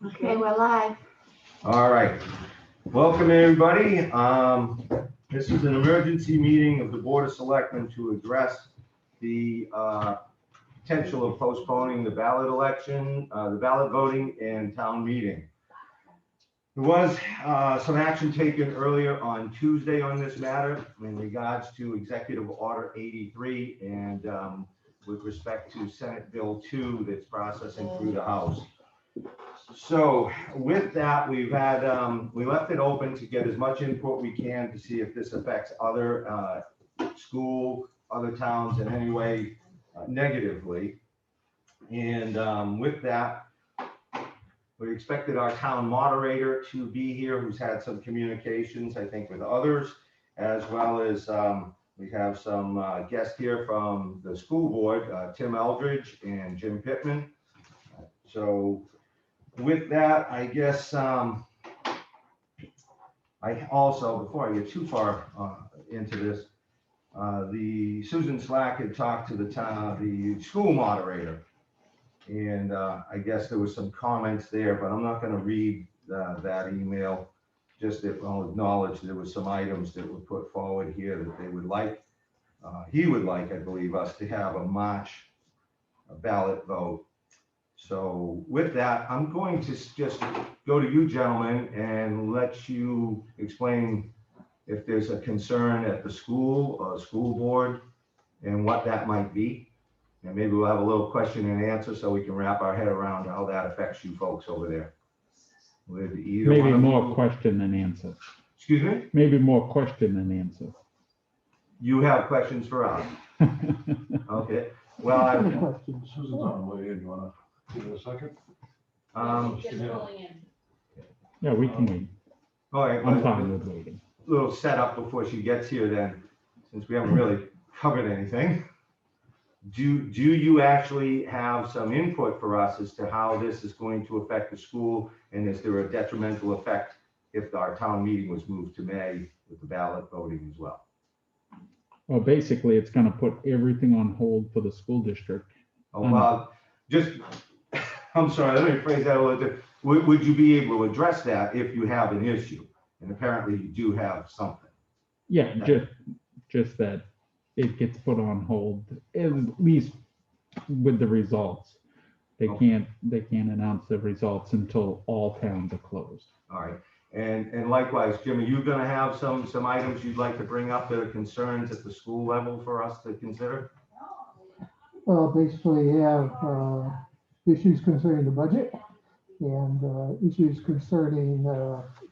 Okay, we're live. All right. Welcome, everybody. This is an emergency meeting of the Board of Selectmen to address the potential of postponing the ballot election, the ballot voting and town meeting. There was some action taken earlier on Tuesday on this matter in regards to Executive Order 83 and with respect to Senate Bill 2 that's processing through the House. So with that, we've had, we left it open to get as much input we can to see if this affects other other towns in any way negatively. And with that, we expected our town moderator to be here, who's had some communications, I think, with others, as well as we have some guests here from the school board, Tim Eldridge and Jim Pittman. So with that, I guess I also, before I get too far into this, the Susan Slack had talked to the school moderator, and I guess there was some comments there, but I'm not going to read that email. Just if I'll acknowledge there was some items that were put forward here that they would like, he would like, I believe, us to have a March ballot vote. So with that, I'm going to just go to you gentlemen and let you explain if there's a concern at the school or school board and what that might be. And maybe we'll have a little question and answer so we can wrap our head around how that affects you folks over there. With either Maybe one of more you. question than answer. Excuse me? Maybe more question than answer. You have questions for us? Okay. Well, I, Question. Susan's on the way in. You want to give it a second? Yeah, we can wait. all right. I'm well, fine with waiting. little setup before she gets here then, since we haven't really covered anything. Do you actually have some input for us as to how this is going to affect the school? And is there a detrimental effect if our town meeting was moved to May with the ballot voting as well? Well, basically, it's going to put everything on hold for the school district. Oh, well, just, I'm sorry, let me phrase that a little bit. Would you be able to address that if you have an issue? And apparently you do have something. Yeah, just that it gets put on hold, at least with the results. They Okay. can't announce the results until all towns are closed. All right. And likewise, Jim, are you gonna have some items you'd like to bring up that are concerns at the school level for us to consider? Well, basically you have issues concerning the budget and issues concerning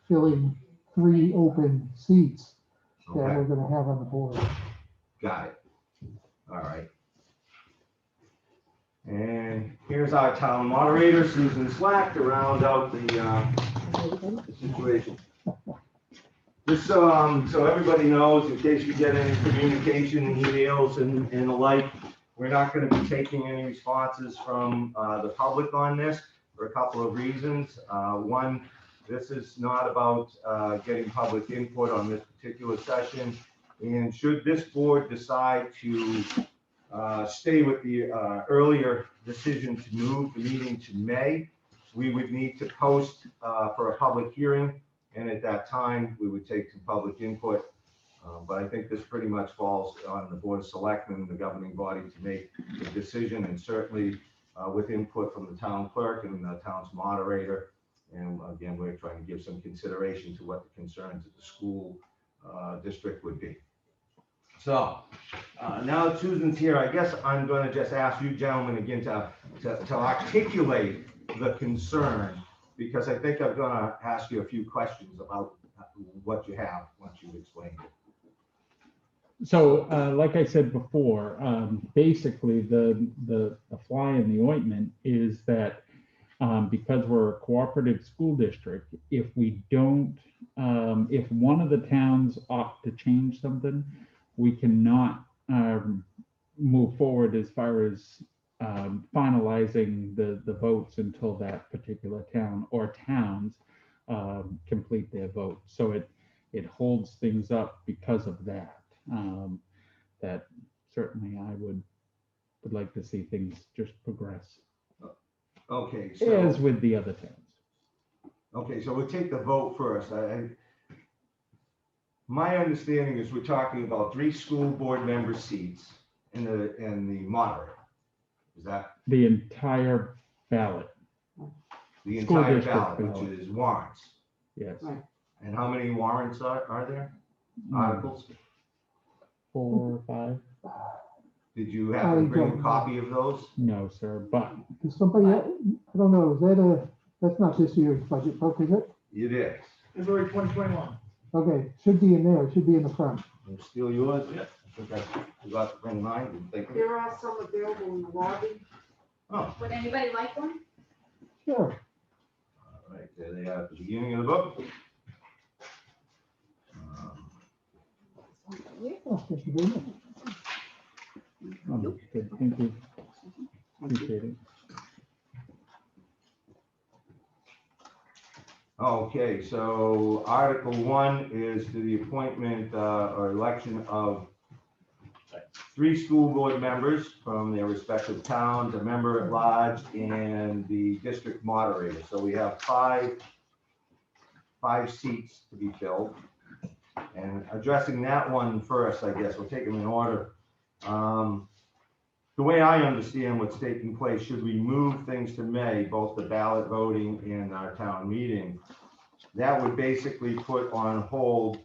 filling 3 open seats that Okay, we're going to have on the board. got it. All right. And here's our town moderator, Susan Slack, to round out the situation. Just so everybody knows, in case you get any communication, emails and the like, we're not going to be taking any responses from the public on this for a couple of reasons. One, this is not about getting public input on this particular session. And should this board decide to stay with the earlier decision to move the meeting to May, we would need to post for a public hearing. And at that time, we would take some public input. But I think this pretty much falls on the Board of Selectmen, the governing body, to make the decision, and certainly with input from the town clerk and the town's moderator. And again, we're trying to give some consideration to what the concerns of the school district would be. So now that Susan's here, I guess I'm going to just ask you gentlemen again to articulate the concern, because I think I'm going to ask you a few questions about what you have once you've explained it. So, like I said before, basically the fly in the ointment is that because we're a cooperative school district, if we don't, if one of the towns opt to change something, we cannot move forward as far as finalizing the votes until that particular town or towns complete their vote. So it holds things up because of that. That certainly I would like to see things just progress Okay, as so with the other towns. Okay, so we'll take the vote first. My understanding is we're talking about 3 school board member seats and the moderator. Is that The entire ballot, the School entire district ballot, which ballot. is warrants? yes. Right. And how many warrants are there? Articles? 4 or 5? Did you have to I bring don't a know. copy of those? No, sir, but Does somebody, I don't know, that's not this year's budget book, is it? It is. February 2021. Okay, should be in there, it should be in the front. And steal yours? Yeah. I think I forgot to bring mine, didn't think of it. There are some available in the lobby. Oh, Would anybody like one? Sure. all right, there they are at the beginning of the book. Oh, thank you very much. oh, good, thank you. Appreciate it. Okay, so Article 1 is to the appointment or election of 3 school board members from their respective towns, a member at large, and the district moderator. So we have five seats to be filled. And addressing that one first, I guess, we'll take them in order. The way I understand what's taking place, should we move things to May, both the ballot voting and our town meeting, that would basically put on hold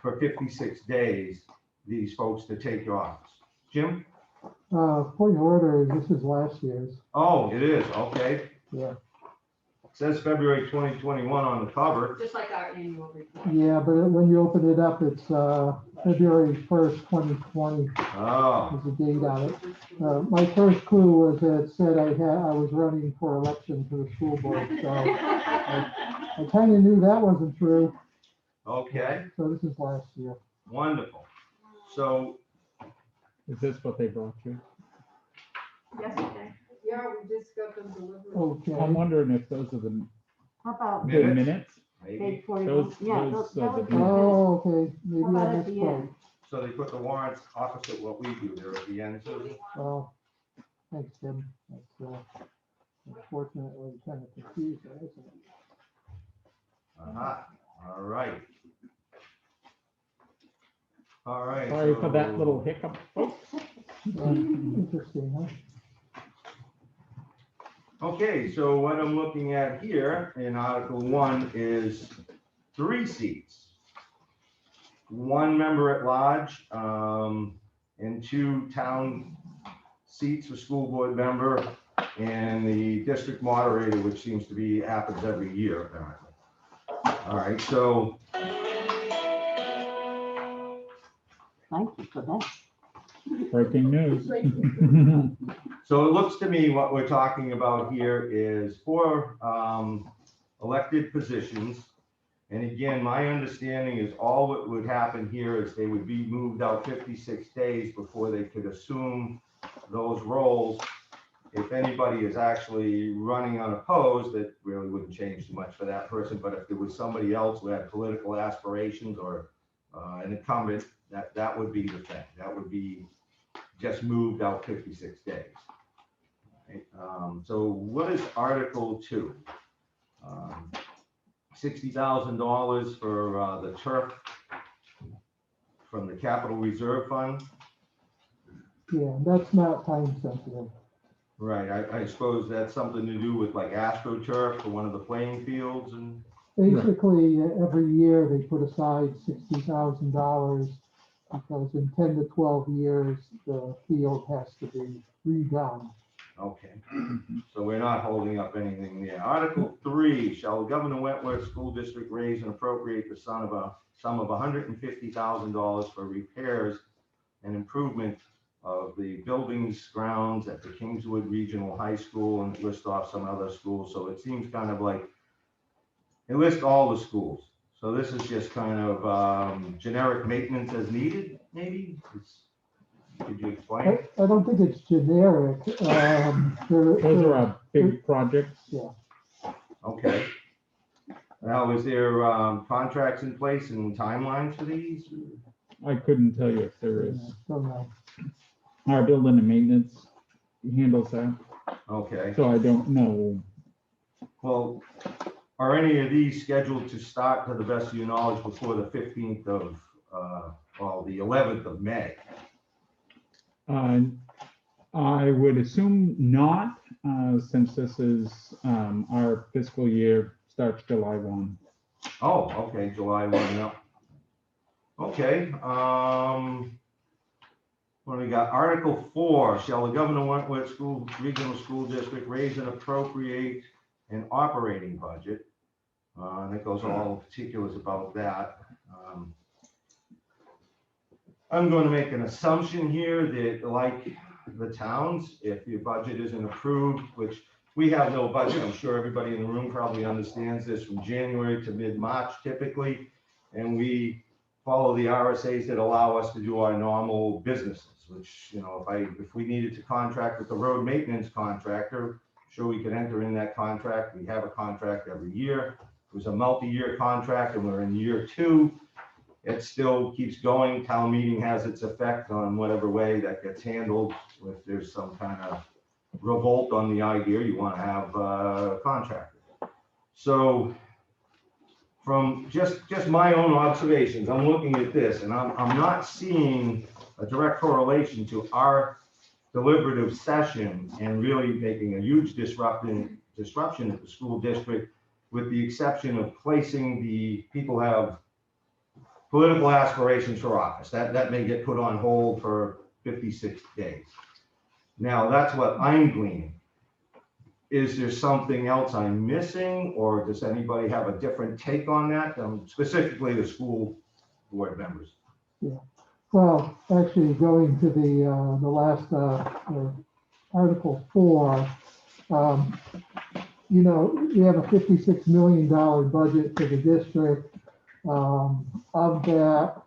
for 56 days, these folks to take office. Jim? Point of order, this is last year's, Oh, it is, okay. yeah. It says February 2021 on the cover. Just like our annual report. Yeah, but when you open it up, it's February 1st, 2020 Oh, is the date on it. My first clue was that it said I was running for election to the school board, so I kind of knew that wasn't true, okay, so this is last year. wonderful. So, Is this what they brought you? Yesterday. Yeah, we just got them delivered. Okay. I'm wondering if those are the How about the Minutes? minutes? maybe, page 41? Those- Yeah, those, that the would be minutes. good. Oh, okay, maybe How about I at the misspoke. end? so they put the warrants opposite what we do there at the end, Susan? Well, thanks, Tim. That's unfortunately kind of confusing, isn't it? Aha, all right. All right. Sorry for that so- little hiccup, folks. Interesting, huh? Okay, so what I'm looking at here in Article 1 is 3 seats. 1 member at large, and 2 town seats for school board member, and the district moderator, which seems to be, happens every year apparently. All right, so, Thank you for that. Breaking news. so it looks to me what we're talking about here is 4 elected positions. And again, my understanding is all that would happen here is they would be moved out 56 days before they could assume those roles. If anybody is actually running unopposed, that really wouldn't change too much for that person. But if there was somebody else who had political aspirations or an incumbent, that would be the thing. That would be just moved out 56 days. Right? So what is Article 2? $60,000 for the turf from the Capital Reserve Fund. Yeah, that's not time sensitive. Right, I suppose that's something to do with like AstroTurf for one of the playing fields and, Basically, every year they put aside $60,000 because in 10 to 12 years, the field has to be redone. okay. So we're not holding up anything there. Article 3, shall Governor Wentworth School District raise and appropriate the sum of $150,000 for repairs and improvement of the buildings, grounds at the Kingswood Regional High School, and list off some other schools. So it seems kind of like, it lists all the schools. So this is just kind of generic maintenance as needed, maybe? Could you explain? I don't think it's generic. Those are our big projects. Okay. Now, is there contracts in place and timelines for these? I couldn't tell you if there is. Don't know. Our building and maintenance handles that, Okay, so I don't know. well, Are any of these scheduled to start, to the best of your knowledge, before the 15th of, well, the 11th of May? I would assume not, since this is, our fiscal year starts July 1. Oh, okay, July 1, yeah. Okay, what do we got? Article 4, shall the Governor Wentworth School, Regional School District raise and appropriate an operating budget? And it goes all the particulars about that. I'm going to make an assumption here that, like the towns, if your budget isn't approved, which we have no budget, I'm sure everybody in the room probably understands this, from January to mid-March typically, and we follow the RSAs that allow us to do our normal businesses, which, you know, if we needed to contract with the road maintenance contractor, sure, we could enter in that contract. We have a contract every year. It was a multi-year contract and we're in year 2. It still keeps going. Town meeting has its effect on whatever way that gets handled. If there's some kind of revolt on the idea, you want to have a contractor. So from just my own observations, I'm looking at this and I'm not seeing a direct correlation to our deliberative session and really making a huge disruption at the school district, with the exception of placing the people who have political aspirations for office. That may get put on hold for 56 days. Now, that's what I'm gleaning. Is there something else I'm missing, or does anybody have a different take on that? Specifically the school board members. Well, actually, going to the last Article 4, you know, we have a $56 million budget for the district. Of that,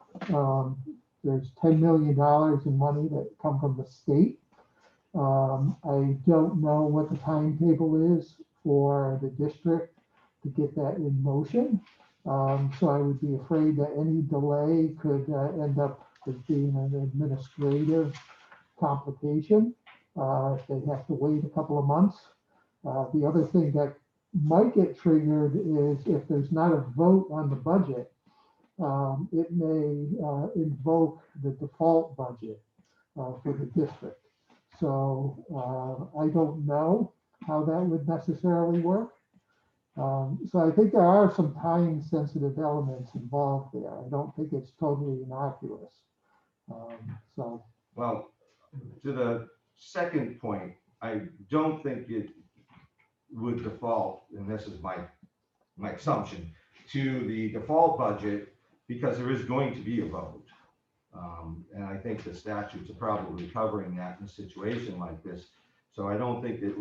there's $10 million in money that come from the state. I don't know what the timetable is for the district to get that in motion. So I would be afraid that any delay could end up as being an administrative complication. If they have to wait a couple of months. The other thing that might get triggered is if there's not a vote on the budget, it may invoke the default budget for the district. So I don't know how that would necessarily work. So I think there are some time-sensitive elements involved there. I don't think it's totally innocuous. Well, to the second point, I don't think it would default, and this is my assumption, to the default budget, because there is going to be a vote. And I think the statutes are probably covering that in a situation like this. So I don't think that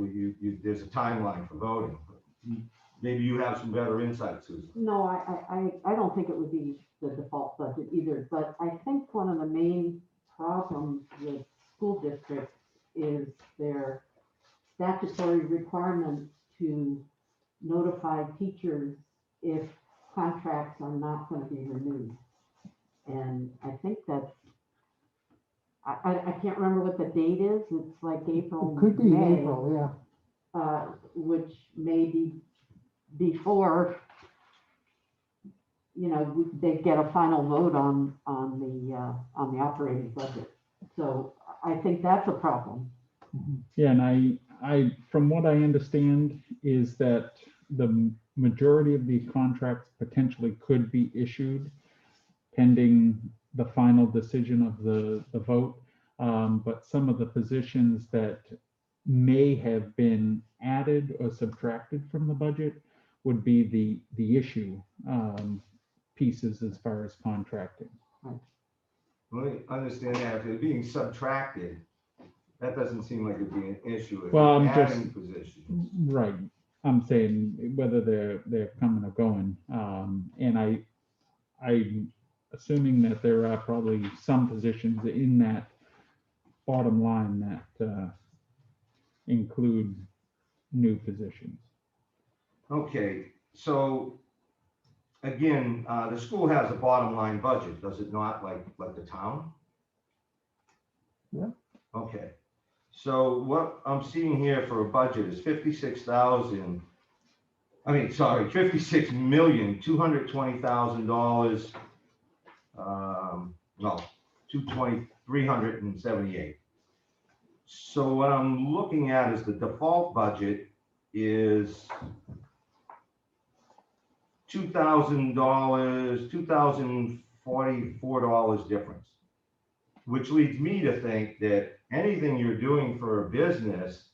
there's a timeline for voting. Maybe you have some better insight, Susan. No, I don't think it would be the default budget either, but I think one of the main problems with school districts is their statutory requirement to notify teachers if contracts are not going to be renewed. And I think that's, I can't remember what the date is. It's like April, It could be May, April, yeah. which may be before, you know, they get a final vote on the operating budget. So I think that's a problem. Yeah, and I, from what I understand, is that the majority of these contracts potentially could be issued pending the final decision of the vote. But some of the positions that may have been added or subtracted from the budget would be the issue pieces as far as contracting. Let me understand that. If it's being subtracted, that doesn't seem like it'd be an issue. If Well, you're I'm adding positions. Right. I'm saying whether they're coming or going. And I'm assuming that there are probably some positions in that bottom line that include new positions. Okay, so again, the school has a bottom line budget, does it not, like the town? Yeah. Okay, so what I'm seeing here for a budget is 56,000 sorry, $56,220,000. No, 378. So what I'm looking at is the default budget is $2,000, $2,044 difference, which leads me to think that anything you're doing for a business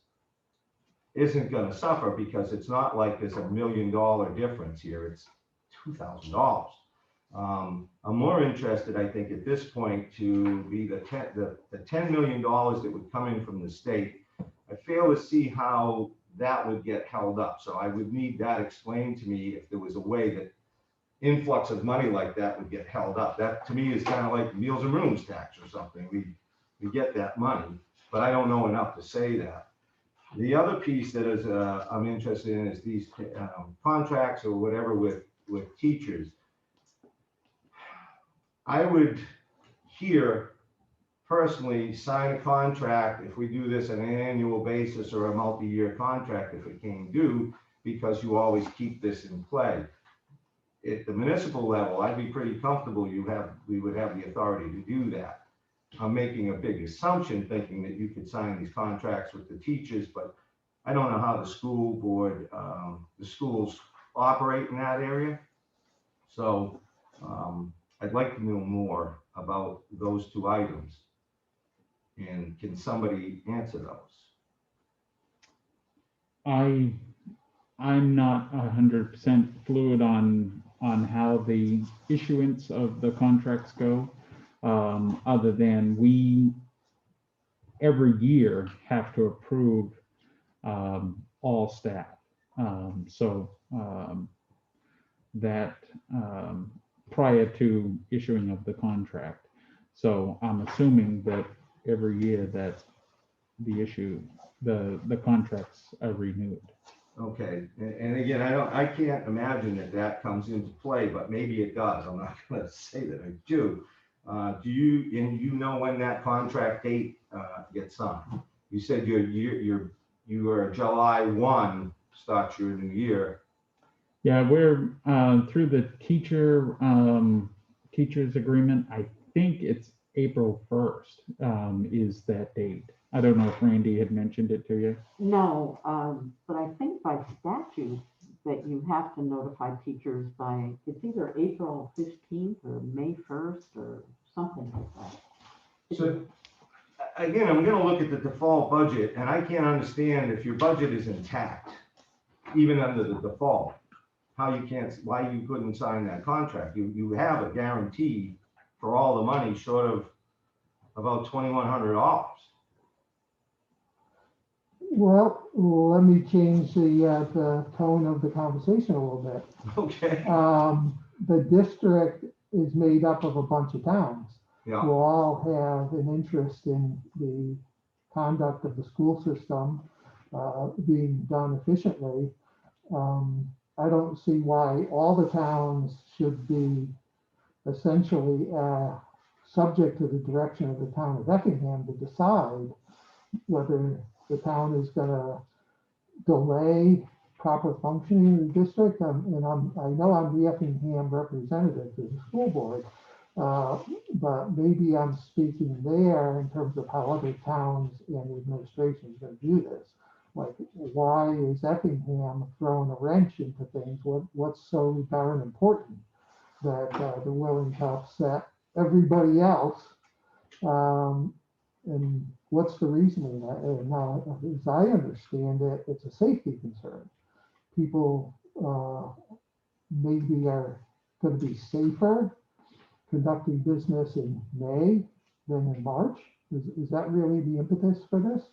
isn't going to suffer, because it's not like there's $1 million difference here. It's $2,000. I'm more interested, I think, at this point to be the $10 million that would come in from the state. I fail to see how that would get held up. So I would need that explained to me, if there was a way that influx of money like that would get held up. That to me is kind of like meals and rooms tax or something. We get that money, but I don't know enough to say that. The other piece that is I'm interested in is these contracts or whatever with teachers. I would here personally sign a contract if we do this on an annual basis, or a multi-year contract if it came due, because you always keep this in play. At the municipal level, I'd be pretty comfortable we would have the authority to do that. I'm making a big assumption thinking that you could sign these contracts with the teachers, but I don't know how the school board, the schools operate in that area. So I'd like to know more about those two items. And can somebody answer those? I'm not 100% fluid on how the issuance of the contracts go, other than we every year have to approve all staff. That prior to issuing of the contract. So I'm assuming that every year that the contracts are renewed. Okay, and again, I can't imagine that comes into play, but maybe it does. I'm not going to say that I do. Do you know when that contract date gets signed? You said you are July 1 starts your new year. Yeah, we're through the teachers agreement. I think it's April 1st is that date. I don't know if Randy had mentioned it to you. No, but I think by statute that you have to notify teachers by, it's either April 15th or May 1st or something like that. So again, I'm going to look at the default budget, and I can't understand if your budget is intact, even under the default, why you couldn't sign that contract. You have a guarantee for all the money short of about $2,100. Well, let me change the tone of the conversation a little bit. Okay. The district is made up of a bunch of towns Yeah. who all have an interest in the conduct of the school system being done efficiently. I don't see why all the towns should be essentially subject to the direction of the town of Effingham to decide whether the town is going to delay proper functioning of the district. I know I'm the Effingham representative to the school board, but maybe I'm speaking there in terms of how other towns and administrations are going to do this. Like, why is Effingham throwing a wrench into things? What's so darn important that they're willing to upset everybody else? And what's the reasoning? Now, as I understand it, it's a safety concern. People maybe are going to be safer conducting business in May than in March. Is that really the impetus for this?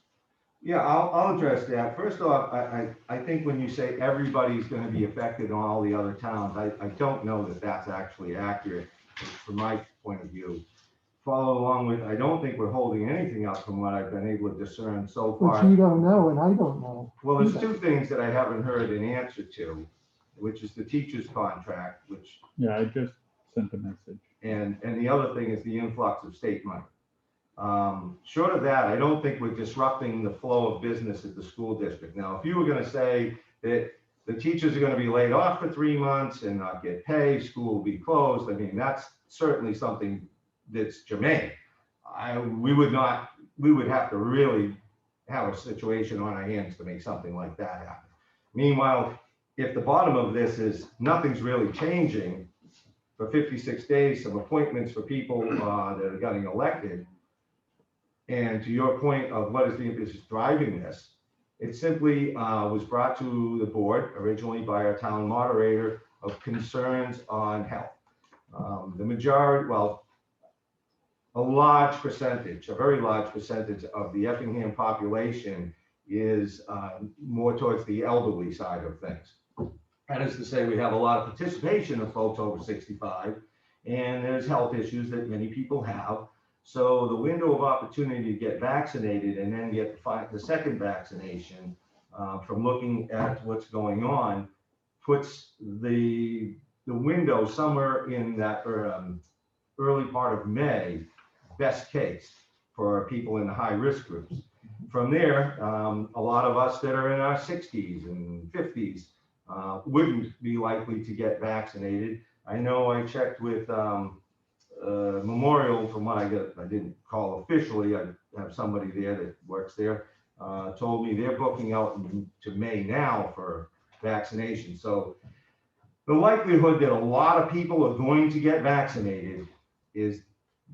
Yeah, I'll address that. First off, I think when you say everybody's going to be affected in all the other towns, I don't know that that's actually accurate from my point of view. Follow along with, I don't think we're holding anything up from what I've been able to discern so far. But you don't know, and I don't know. Well, there's two things that I haven't heard an answer to, which is the teacher's contract, which. Yeah, I just sent a message. And the other thing is the influx of state money. Short of that, I don't think we're disrupting the flow of business at the school district. Now, if you were going to say that the teachers are gonna be laid off for 3 months and not get paid, school will be closed. I mean, that's certainly something that's germane. We would have to really have a situation on our hands to make something like that happen. Meanwhile, if the bottom of this is nothing's really changing for 56 days, some appointments for people that are getting elected, and to your point of what is the impetus driving this, it simply was brought to the board originally by our town moderator of concerns on health. The majority, well, a large percentage, a very large percentage of the Effingham population is more towards the elderly side of things. That is to say, we have a lot of participation of folks over 65, and there's health issues that many people have. So the window of opportunity to get vaccinated and then get the second vaccination from looking at what's going on puts the window somewhere in that early part of May, best case for people in the high risk groups. From there, a lot of us that are in our 60s and 50s wouldn't be likely to get vaccinated. I know I checked with Memorial, from what I didn't call officially, I have somebody there that works there, told me they're booking out to May now for vaccination. So the likelihood that a lot of people are going to get vaccinated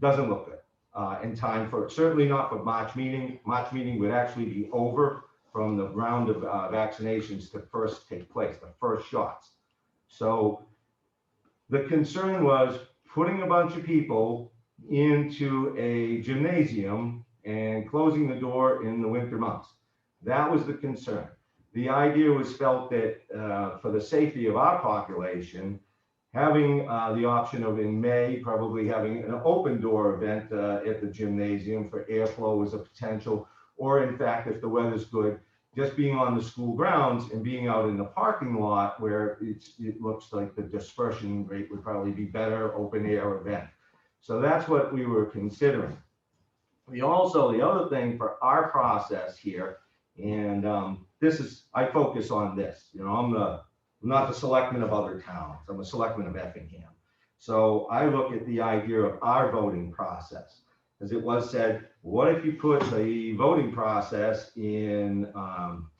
doesn't look good in time for, certainly not for March meeting. March meeting would actually be over from the round of vaccinations to first take place, the first shots. So the concern was putting a bunch of people into a gymnasium and closing the door in the winter months. That was the concern. The idea was felt that for the safety of our population, having the option of in May, probably having an open door event at the gymnasium for airflow as a potential, or in fact, if the weather's good, just being on the school grounds and being out in the parking lot where it looks like the dispersion rate would probably be better, open air event. So that's what we were considering. The other thing for our process here, and I focus on this, you know, I'm not the selectman of other towns, I'm a selectman of Effingham. So I look at the idea of our voting process. As it was said, what if you put the voting process in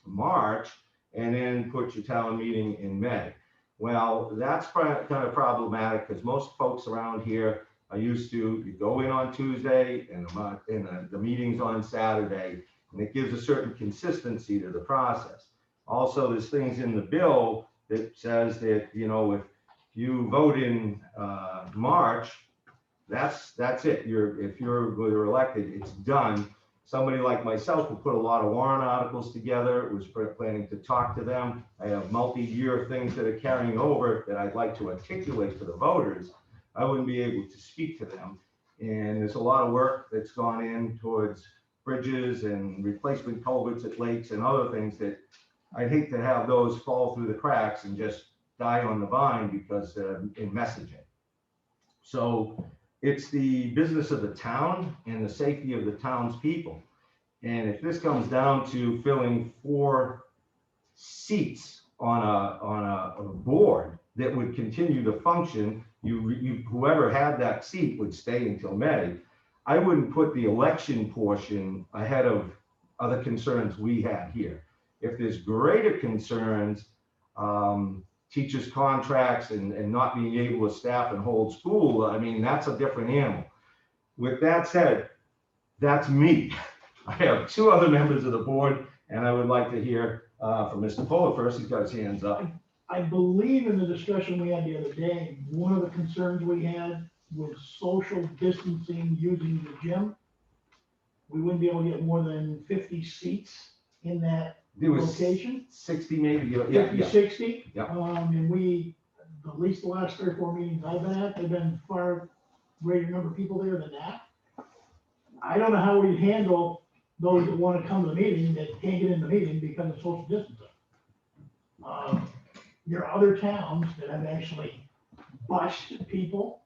March and then put your town meeting in May? Well, that's kind of problematic because most folks around here are used to, you go in on Tuesday and the meeting's on Saturday, and it gives a certain consistency to the process. Also, there's things in the bill that says that, you know, if you vote in March, that's it. If you're elected, it's done. Somebody like myself who put a lot of warrant articles together, was planning to talk to them. I have multi-year things that are carrying over that I'd like to articulate to the voters. I wouldn't be able to speak to them. And there's a lot of work that's gone in towards bridges and replacement culverts at lakes and other things that I'd hate to have those fall through the cracks and just die on the vine because in messaging. So it's the business of the town and the safety of the townspeople. And if this comes down to filling 4 seats on a board that would continue to function, whoever had that seat would stay until May. I wouldn't put the election portion ahead of other concerns we had here. If there's greater concerns, teachers' contracts and not being able to staff and hold school, I mean, that's a different animal. With that said, that's me. I have 2 other members of the board, and I would like to hear from Mr. Fuller first. He's got his hands up. I believe in the discussion we had the other day, one of the concerns we had was social distancing using the gym. We wouldn't be able to get more than 50 seats in that There was location. 60 maybe, yeah, 50, yeah. 60. Yeah. And we, at least the last 3 or 4 meetings I've been at, they've been far greater number of people there than that. I don't know how we handle those that want to come to the meeting that can't get in the meeting because of social distancing. There are other towns that have actually bused people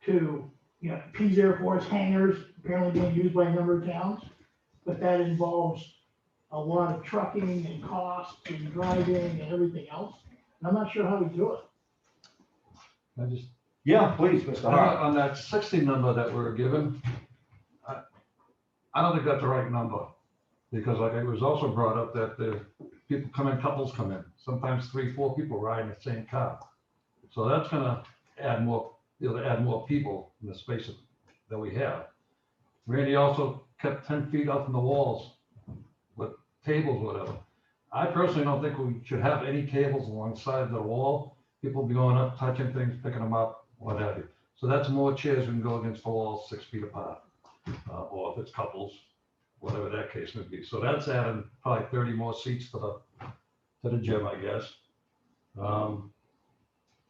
to, you know, Pease Air Force hangars apparently being used by a number of towns, but that involves a lot of trucking and costs and driving and everything else. And I'm not sure how we do it. I just, Yeah, please, Mr. Hart. on that 60 number that we're given, I don't think that's the right number. Because like it was also brought up that the people come in, couples come in, sometimes 3, 4 people ride in the same car. So that's gonna add more, add more people in the space that we have. Randy also kept 10 feet out from the walls with tables, whatever. I personally don't think we should have any tables alongside the wall. People be going up, touching things, picking them up, what have you. So that's more chairs we can go against the wall 6 feet apart. Or if it's couples, whatever that case may be. So that's adding probably 30 more seats to the gym, I guess.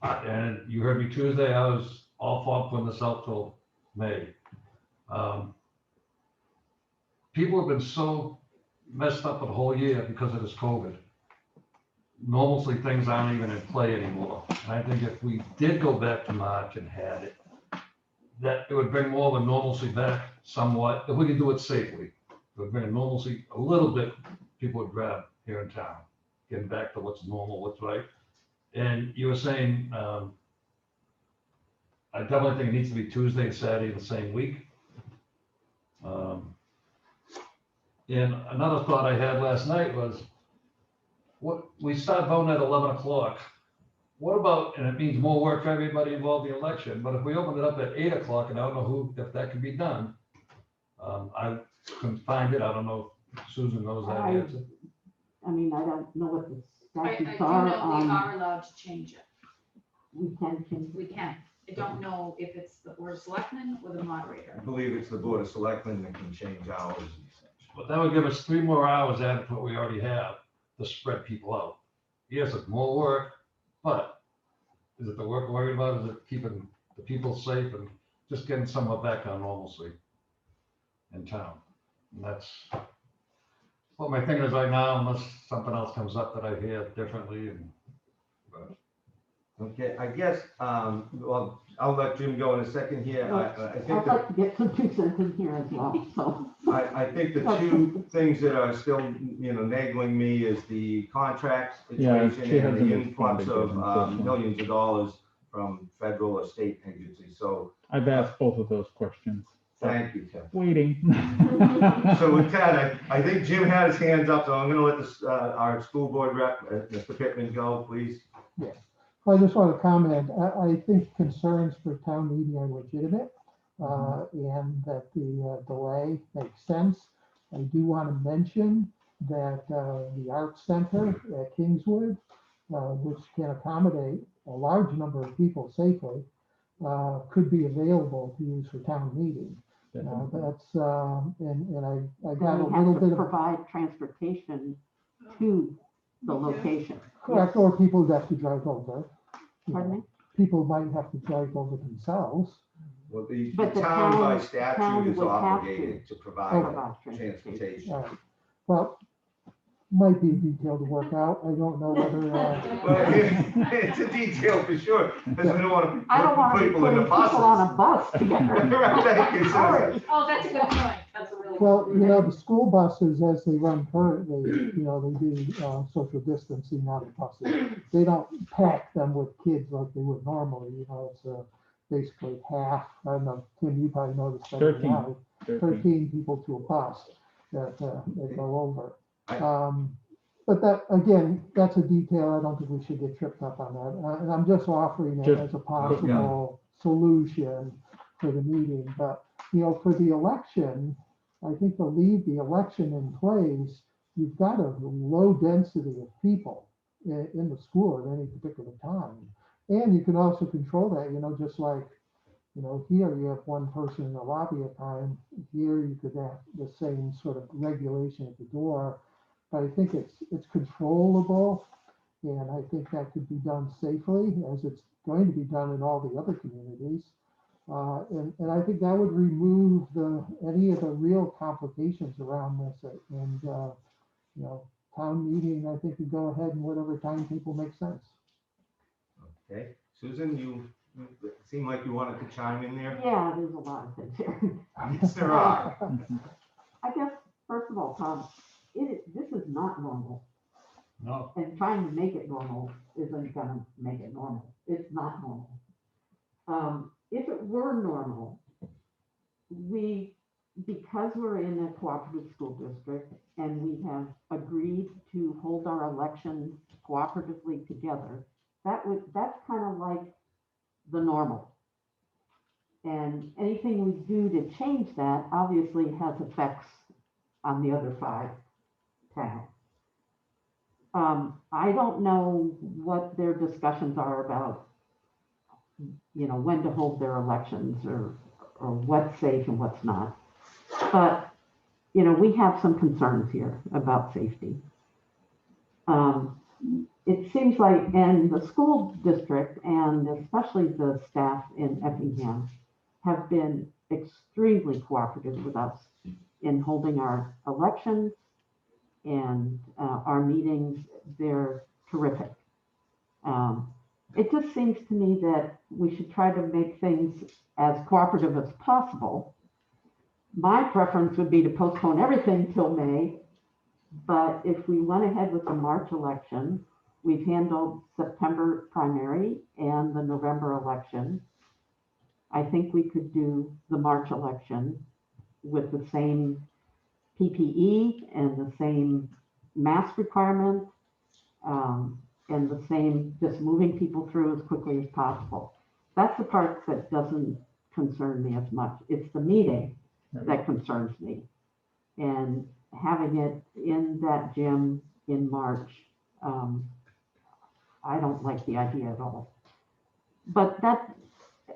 And you heard me Tuesday, I was all for putting this out till May. People have been so messed up the whole year because of this COVID. Normalcy things aren't even in play anymore. And I think if we did go back to March and had it, that it would bring more of a normalcy back somewhat, if we could do it safely. It would bring a normalcy a little bit, people would grab here in town, getting back to what's normal, what's right. And you were saying, I definitely think it needs to be Tuesday and Saturday the same week. And another thought I had last night was, what we start voting at 11 o'clock. What about, and it means more work for everybody involved in the election, but if we open it up at 8 o'clock, and I don't know if that can be done. I couldn't find it. I don't know if Susan knows that answer. I mean, I don't know what the I do statutes know are we on, are allowed to change it. we can change. We can. I don't know if it's the board of selectmen or the I moderator. believe it's the Board of Selectmen that can change hours and such. But that would give us 3 more hours added to what we already have to spread people out. Yes, it's more work, but is it the work we're worried about? Is it keeping the people safe and just getting somewhat back on normalcy in town? And that's what my thinking is right now, unless something else comes up that I hear differently. But Okay, I guess, well, I'll let Jim go in a second here. I think I'd like to get some 2 cents in here as well, so. I think the 2 things that are still, nagging me is the contract Yeah, situation she and hasn't the influx responded yet, of unfortunately. millions of dollars from federal or state agencies. So I've asked both of those questions. thank you, Tim. Waiting. So with that, I think Jim had his hands up, so I'm gonna let this, our school board rep, Mr. Pittman, go, please. I just want to comment, I think concerns for town meeting are legitimate, and that the delay makes sense. I do want to mention that the Arts Center at Kingswood, which can accommodate a large number of people safely, could be available to use for town meeting. That's, and I got a Then we little have bit to of. provide transportation to the location. Correct, or people would have to drive over. Pardon me? People might have to drive over themselves. Well, the But the town by town statute is would have to obligated to provide provide transportation. All right. Well, might be a detail to work out. I don't know whether, Well, it's a detail for sure, because we don't want I don't to want put to be people in putting the people on buses. a bus together. Right, thank you, Susan. Sorry. Oh, that's a good point. That's a really. well, the school buses, as they run currently, they do social distancing on the buses. They don't pack them with kids like they would normally, it's basically half. I don't know, Tim, you probably noticed that 13. now. 13 people to a bus that go over. But that, again, that's a detail. I don't think we should get tripped up on that. And I'm just offering it as a possible solution for the meeting. But, for the election, I think to leave the election in place, you've got a low density of people in the school at any particular time. And you can also control that, just like, here you have one person in the lobby at a time. Here you could have the same sort of regulation at the door. But I think it's controllable, and I think that could be done safely, as it's going to be done in all the other communities. And I think that would remove any of the real complications around this. And town meeting, I think, could go ahead and whatever time people make sense. Okay, Susan, you seem like you wanted to chime in there. Yeah, there's a lot of things here. Yes, there are. I guess, first of all, Tom, this is not normal. No, And trying to make it normal isn't gonna make it normal. It's not normal. If it were normal, because we're in a cooperative school district and we have agreed to hold our elections cooperatively together, that's kind of like the normal. And anything we do to change that obviously has effects on the other 5 towns. I don't know what their discussions are about, when to hold their elections or what's safe and what's not. But, we have some concerns here about safety. It seems like, and the school district and especially the staff in Effingham have been extremely cooperative with us in holding our elections and our meetings. They're terrific. It just seems to me that we should try to make things as cooperative as possible. My preference would be to postpone everything till May, but if we went ahead with the March election, we've handled September primary and the November election. I think we could do the March election with the same PPE and the same mask requirement, and the same just moving people through as quickly as possible. That's the part that doesn't concern me as much. It's the meeting that concerns me. And having it in that gym in March, I don't like the idea at all. But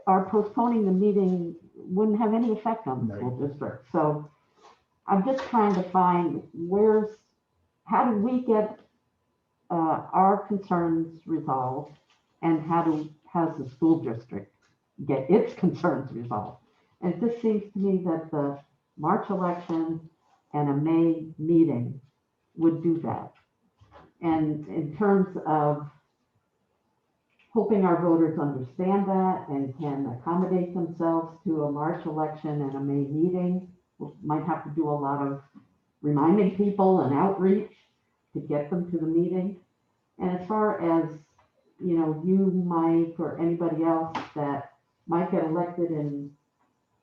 our postponing the meeting wouldn't have any effect on the school district. So I'm just trying to find how do we get our concerns resolved, and how's the school district get its concerns resolved? And it just seems to me that the March election and a May meeting would do that. And in terms of hoping our voters understand that and can accommodate themselves to a March election and a May meeting, we might have to do a lot of reminding people and outreach to get them to the meeting. And as far as, you, Mike, or anybody else that might get elected in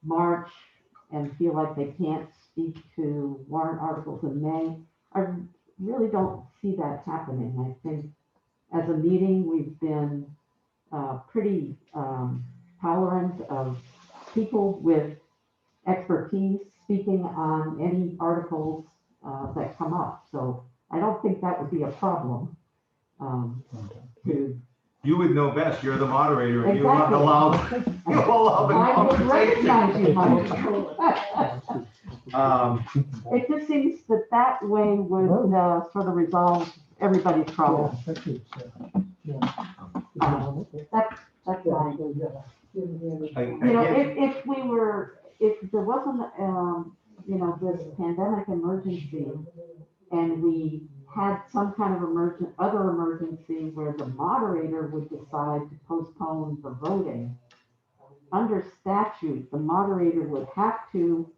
March and feel like they can't speak to warrant articles in May, I really don't see that happening. I think as a meeting, we've been pretty tolerant of people with expertise speaking on any articles that come up. So I don't think that would be a problem. You would know best. You're the moderator and Exactly. you allow the I would recognize you, conversation. Mike. It just seems that way would sort of resolve everybody's problem. That's fine. If there wasn't, this pandemic emergency, and we had some kind of other emergency where the moderator would decide to postpone the voting, under statute, the moderator would have to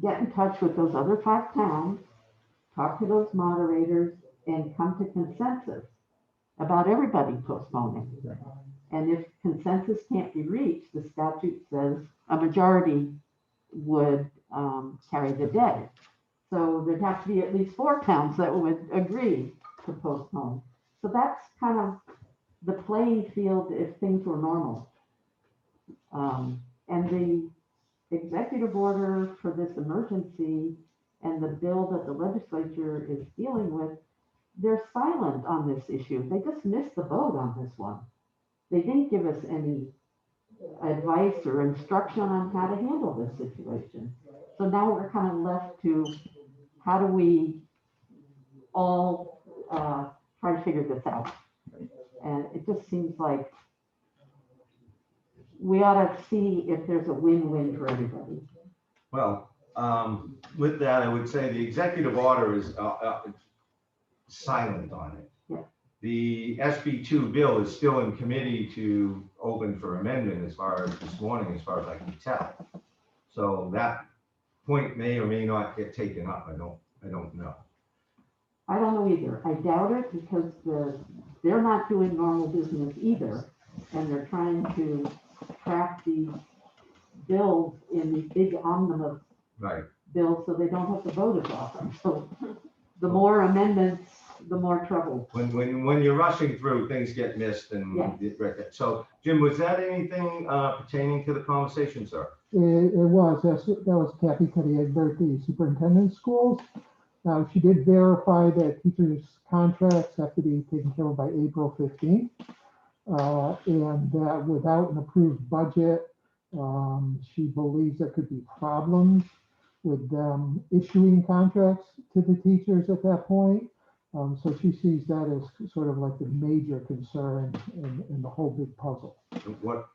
get in touch with those other 5 towns, talk to those moderators, and come to consensus about everybody postponing. Right. And if consensus can't be reached, the statute says a majority would carry the day. So there'd have to be at least 4 towns that would agree to postpone. So that's kind of the playing field if things were normal. And the executive order for this emergency and the bill that the legislature is dealing with, they're silent on this issue. They just missed the boat on this one. They didn't give us any advice or instruction on how to handle this situation. So now we're kind of left to how do we all try to figure this out? And it just seems like we ought to see if there's a win-win for everybody. Well, with that, I would say the executive order is silent on it. Yeah. The SB2 bill is still in committee to open for amendment as far as this morning, as far as I can tell. So that point may or may not get taken up. I don't know. I don't know either. I doubt it because they're not doing normal business either. And they're trying to track these bills in these big omnibus Right. bills so they don't have to vote as often. So the more amendments, the more trouble. When you're rushing through, things get missed and. Yeah. So Jim, was that anything pertaining to the conversation, sir? It was, that was Kathy Cuddy Egbert, the superintendent of schools. She did verify that teachers' contracts have to be taken care of by April 15th. And that without an approved budget, she believes there could be problems with them issuing contracts to the teachers at that point. So she sees that as sort of like the major concern in the whole big puzzle. What?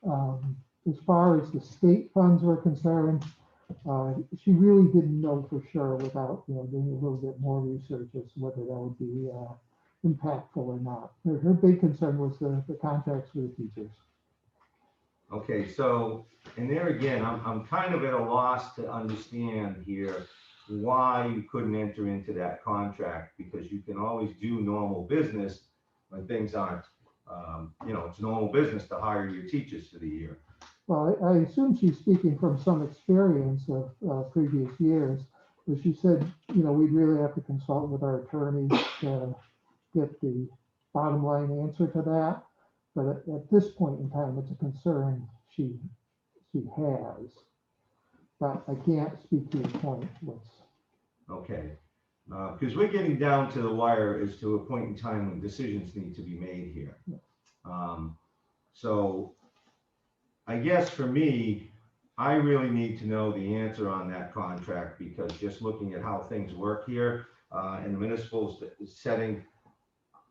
As far as the state funds were concerned, she really didn't know for sure without, doing a little bit more research as to whether that would be impactful or not. Her big concern was the contracts with the teachers. Okay, so, and there again, I'm kind of at a loss to understand here why you couldn't enter into that contract, because you can always do normal business when things aren't, it's normal business to hire your teachers for the year. Well, I assume she's speaking from some experience of previous years, but she said, we'd really have to consult with our attorneys to get the bottom line answer to that. But at this point in time, it's a concern she has. But I can't speak to your point. Okay, because we're getting down to the wire as to a point in time when decisions need to be made here. So I guess for me, I really need to know the answer on that contract, because just looking at how things work here in the municipal setting,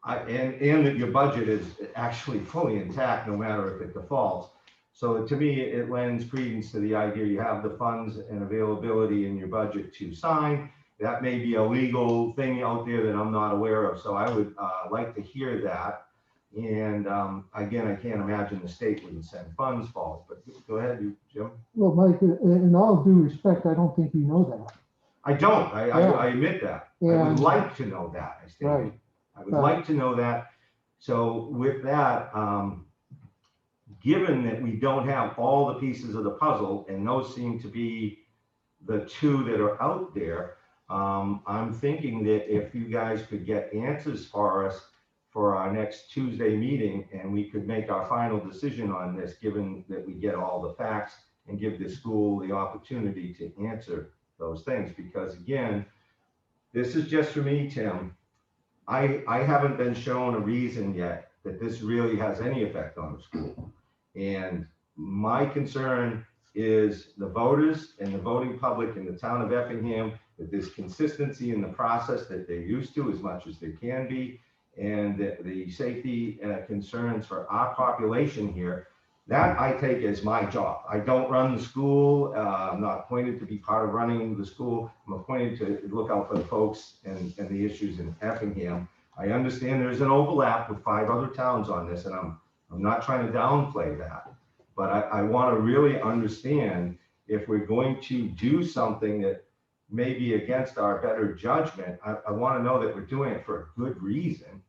and that your budget is actually fully intact no matter if it defaults. So to me, it lends credence to the idea you have the funds and availability in your budget to sign. That may be a legal thing out there that I'm not aware of. So I would like to hear that. And again, I can't imagine the state wouldn't send funds for it, but go ahead, Jim. Well, Mike, in all due respect, I don't think you know that. I don't, I admit that. I would like to know that. Right. I would like to know that. So with that, given that we don't have all the pieces of the puzzle, and those seem to be the two that are out there, I'm thinking that if you guys could get answers for us for our next Tuesday meeting, and we could make our final decision on this, given that we get all the facts and give the school the opportunity to answer those things. Because again, this is just for me, Tim. I haven't been shown a reason yet that this really has any effect on the school. And my concern is the voters and the voting public in the town of Effingham, that there's consistency in the process that they're used to as much as there can be, and the safety concerns for our population here, that I take as my job. I don't run the school. I'm not appointed to be part of running the school. I'm appointed to look out for the folks and the issues in Effingham. I understand there's an overlap with 5 other towns on this, and I'm not trying to downplay that. But I want to really understand, if we're going to do something that may be against our better judgment, I want to know that we're doing it for a good reason.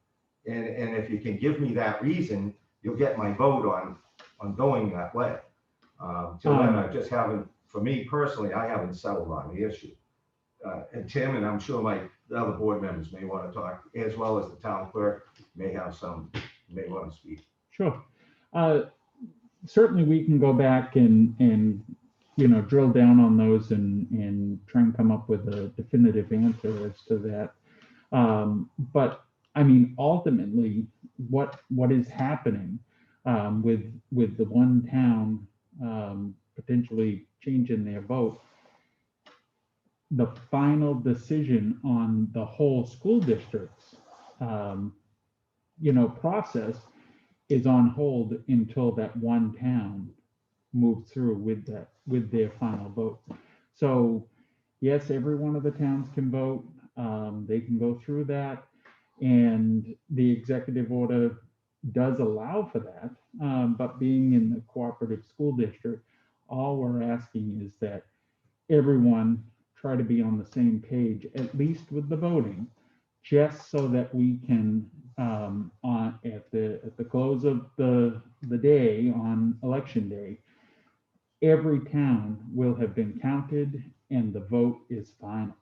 And if you can give me that reason, you'll get my vote on going that way. Till then, I just haven't, for me personally, I haven't settled on the issue. And Tim, and I'm sure the other board members may want to talk, as well as the town clerk, may want to speak. Sure. Certainly we can go back and drill down on those and try and come up with a definitive answer as to that. But I mean, ultimately, what is happening with the one town potentially changing their vote, the final decision on the whole school district's process is on hold until that one town moves through with their final vote. So yes, every one of the towns can vote. They can go through that, and the executive order does allow for that. But being in the cooperative school district, all we're asking is that everyone try to be on the same page, at least with the voting, just so that we can, at the close of the day on election day, every town will have been counted and the vote is final.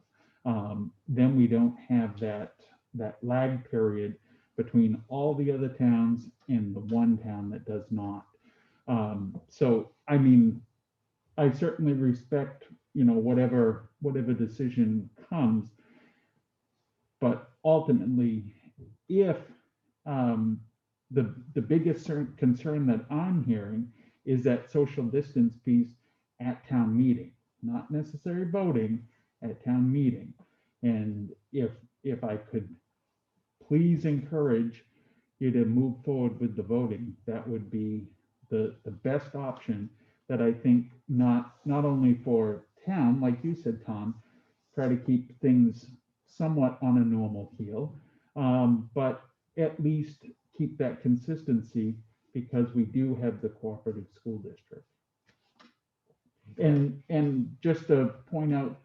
Then we don't have that lag period between all the other towns and the one town that does not. So, I mean, I certainly respect, whatever decision comes. But ultimately, if the biggest concern that I'm hearing is that social distance piece at town meeting, not necessary voting at town meeting. And if I could please encourage you to move forward with the voting, that would be the best option that I think not only for town, like you said, Tom, try to keep things somewhat on a normal keel, but at least keep that consistency because we do have the cooperative school district. And just to point out,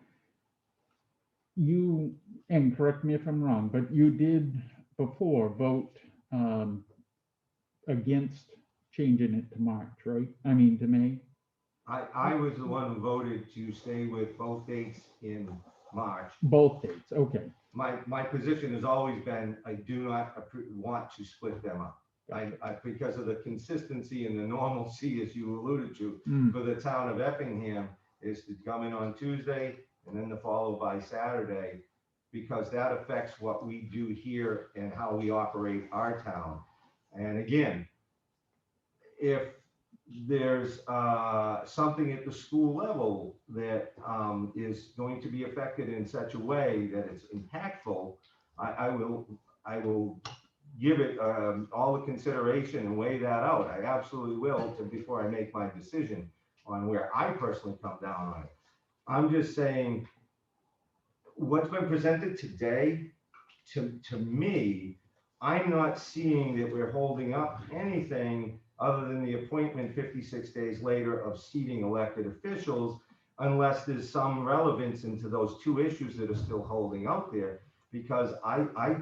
you, and correct me if I'm wrong, but you did before vote against changing it to March, right? I mean, to May? I was the one who voted to stay with both dates in March. Both dates, okay. My position has always been, I do not want to split them up. Because of the consistency and the normalcy, as you alluded to, for the town of Effingham, is to come in on Tuesday and then to follow by Saturday, because that affects what we do here and how we operate our town. And again, if there's something at the school level that is going to be affected in such a way that it's impactful, I will give it all the consideration and weigh that out. I absolutely will before I make my decision on where I personally come down on it. I'm just saying what's been presented today, to me, I'm not seeing that we're holding up anything other than the appointment 56 days later of seating elected officials, unless there's some relevance into those two issues that are still holding out there, because I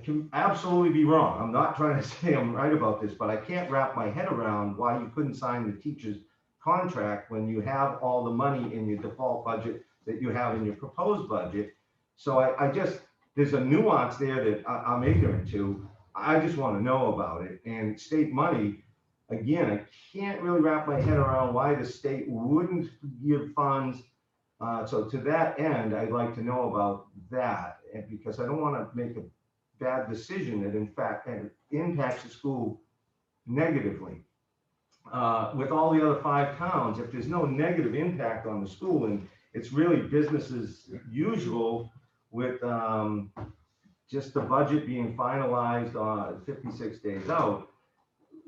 can absolutely be wrong. I'm not trying to say I'm right about this, but I can't wrap my head around why you couldn't sign the teacher's contract when you have all the money in your default budget that you have in your proposed budget. So I just, there's a nuance there that I'm ignorant to. I just want to know about it. And state money, again, I can't really wrap my head around why the state wouldn't give funds. So to that end, I'd like to know about that, and because I don't want to make a bad decision that in fact impacts the school negatively. With all the other 5 towns, if there's no negative impact on the school and it's really business as usual with just the budget being finalized on 56 days out,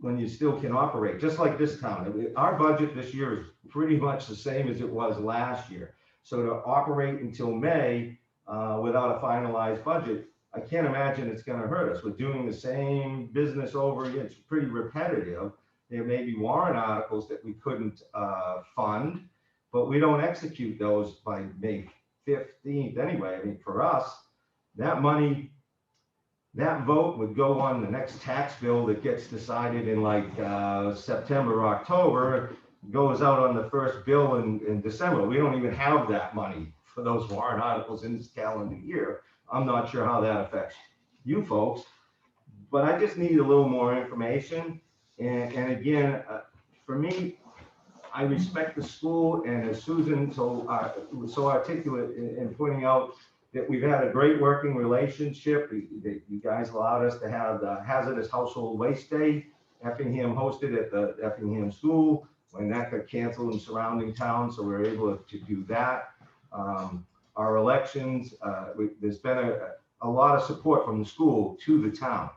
when you still can operate, just like this town. Our budget this year is pretty much the same as it was last year. So to operate until May without a finalized budget, I can't imagine it's going to hurt us. We're doing the same business over again. It's pretty repetitive. There may be warrant articles that we couldn't fund, but we don't execute those by May 15th anyway. I mean, for us, that money, that vote would go on the next tax bill that gets decided in like September, October, goes out on the first bill in December. We don't even have that money for those warrant articles in this calendar year. I'm not sure how that affects you folks, but I just need a little more information. And again, for me, I respect the school, and as Susan was so articulate in pointing out that we've had a great working relationship. You guys allowed us to have the Hazardous Household Waste Day, Effingham hosted at the Effingham School, when that got canceled in surrounding towns, so we're able to do that. Our elections, there's been a lot of support from the school to the town,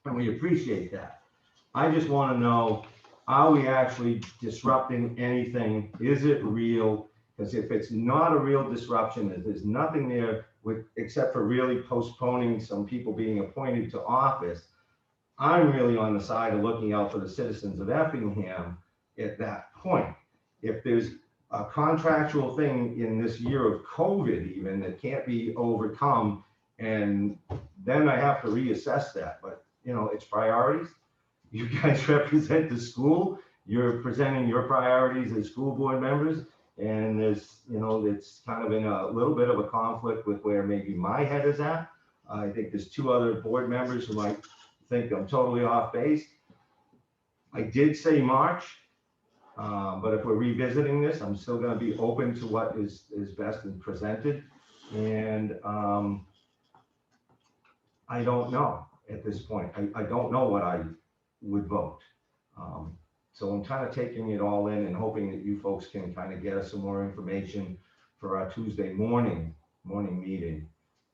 and we appreciate that. I just want to know, are we actually disrupting anything? Is it real? Because if it's not a real disruption, if there's nothing there except for really postponing some people being appointed to office, I'm really on the side of looking out for the citizens of Effingham at that point. If there's a contractual thing in this year of COVID even that can't be overcome. And then I have to reassess that, but you know, it's priorities. You guys represent the school, you're presenting your priorities as school board members. And there's, you know, it's kind of in a little bit of a conflict with where maybe my head is at. I think there's two other board members who might think I'm totally off base. I did say March, but if we're revisiting this, I'm still gonna be open to what is best and presented. And I don't know at this point. I don't know what I would vote. So I'm kind of taking it all in and hoping that you folks can kind of get us some more information for our Tuesday morning meeting.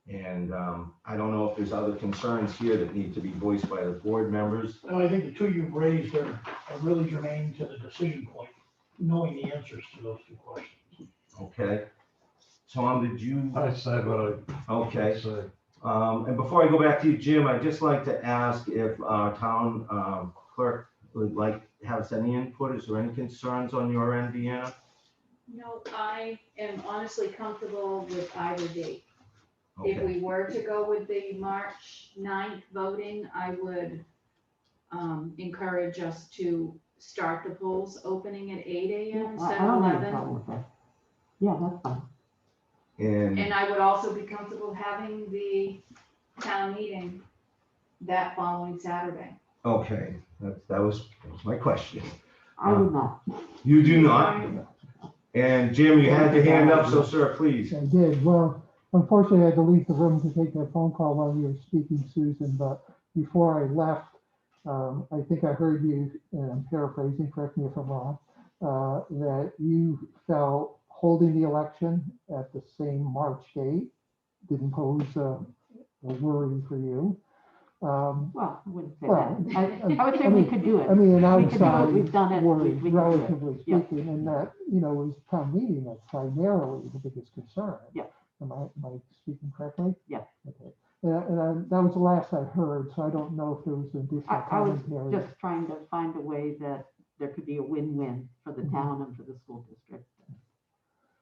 And I don't know if there's other concerns here that need to be voiced by the board members. No, I think the two you've raised are really germane to the decision point, knowing the answers to those two questions. Okay. Tom, did you? I said what I Okay. said. And before I go back to you, Jim, I'd just like to ask if our town clerk would like to have any input. Is there any concerns on your end, Deanna? No, I am honestly comfortable with either date. If Okay. we were to go with the March 9th voting, I would encourage us to start the polls opening at 8 a.m. I instead don't of have a 11. problem with that. Yeah, that's fine. And I would also be comfortable having the town meeting that following Saturday. Okay, that was my question. I would not. You do not? And Jim, you had your hand up, so sir, please. I did. Well, unfortunately, I had to leave the room to take that phone call while you were speaking, Susan, but before I left, I think I heard you, and I'm paraphrasing, correct me if I'm wrong, that you felt holding the election at the same March date didn't pose a worry for you. Well, I wouldn't say Well, that. I would say we could do it. I mean, an We could do it. outside We've done it. worry, We could do it. relatively Yeah. speaking, and that, you know, was town meeting, that's primarily the biggest concern. Yeah. Am I speaking correctly? Yeah. Okay. That was the last I heard, so I don't know if there was additional I was commentary. just trying to find a way that there could be a win-win for the town and for the school district.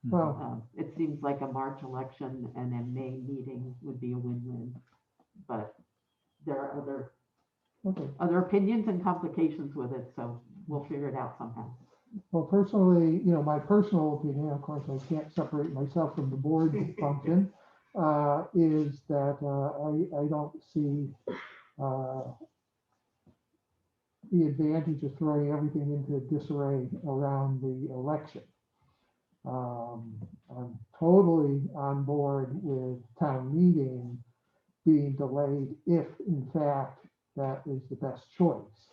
Well, It seems like a March election and a May meeting would be a win-win. But there are okay. other opinions and complications with it, so we'll figure it out somehow. Well, personally, you know, my personal opinion, of course, I can't separate myself from the board function, is that I don't see the advantage of throwing everything into disarray around the election. I'm totally on board with town meeting being delayed if, in fact, that is the best choice.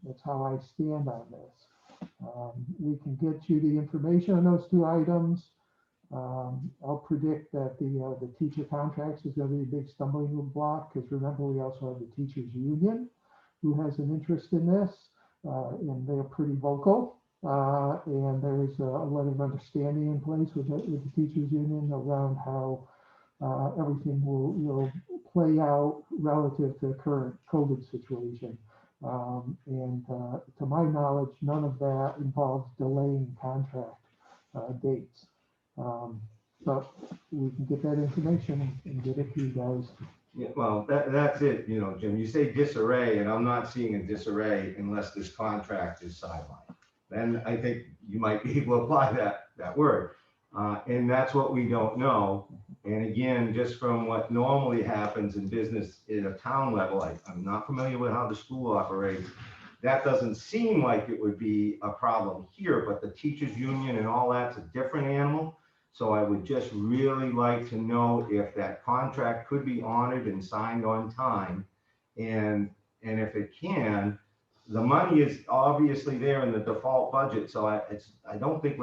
That's how I stand on this. We can get you the information on those two items. I'll predict that the teacher contracts is going to be a big stumbling block, because remember, we also have the teachers union who has an interest in this, and they're pretty vocal. And there's a letter of understanding in place with the teachers union around how everything will play out relative to the current COVID situation. And to my knowledge, none of that involves delaying contract dates. But we can get that information and get it to you guys. Yeah, well, that's it, you know, Jim, you say disarray, and I'm not seeing a disarray unless this contract is sidelined. Then I think you might be able to apply that word. And that's what we don't know. And again, just from what normally happens in business at a town level, I'm not familiar with how the school operates. That doesn't seem like it would be a problem here, but the teachers union and all that's a different animal. So I would just really like to know if that contract could be honored and signed on time. And if it can, the money is obviously there in the default budget. So I don't think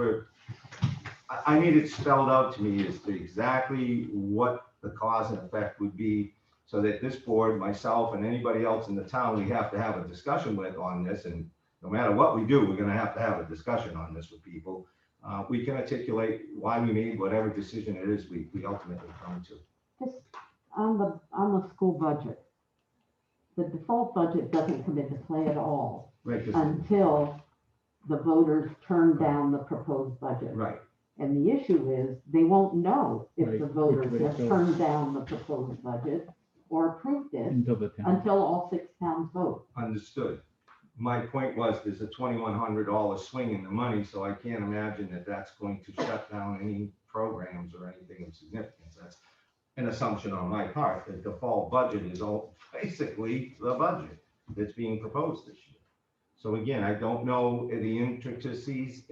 I need it spelled out to me as to exactly what the cause and effect would be, so that this board, myself, and anybody else in the town, we have to have a discussion with on this. And no matter what we do, we're going to have a discussion on this with people. We can articulate why we made whatever decision it is we ultimately come to. Just on the school budget, the default budget doesn't come into play at all Right, 'cause until the voters turned down the proposed budget. Right, And the issue is, they won't know if Right, the which voters way it have goes. turned down the proposed budget or approved it Until the town. until all 6 towns vote. understood. My point was, there's a $2,100 swing in the money, so I can't imagine that that's going to shut down any programs or anything of significance. That's an assumption on my part. The default budget is all basically the budget that's being proposed this year. So again, I don't know the intricacies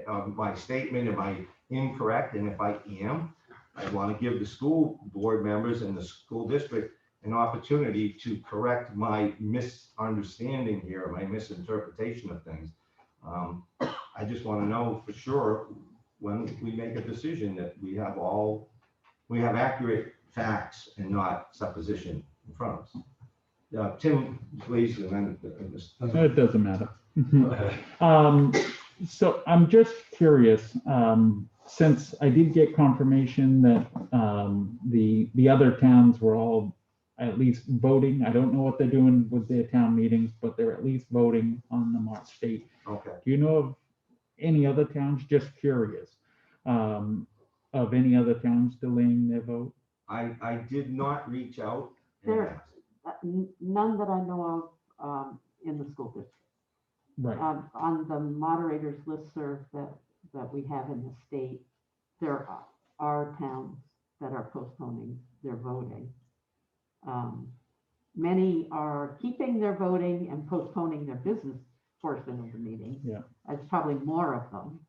of my statement. Am I incorrect? And if I am, I want to give the school board members and the school district an opportunity to correct my misunderstanding here, my misinterpretation of things. I just want to know for sure when we make a decision that we have accurate facts and not supposition in front of us. Tim, please, and then. It doesn't matter. Go ahead. So I'm just curious, since I did get confirmation that the other towns were all at least voting. I don't know what they're doing with their town meetings, but they're at least voting on the March date. Okay. Do you know of any other towns? Just curious, of any other towns delaying their vote? I did not reach out and There- ask. None that I know of in the school district. Right. On the moderators listserv that we have in the state, there are towns that are postponing their voting. Many are keeping their voting and postponing their business portion of the meeting. Yeah. There's probably more of them.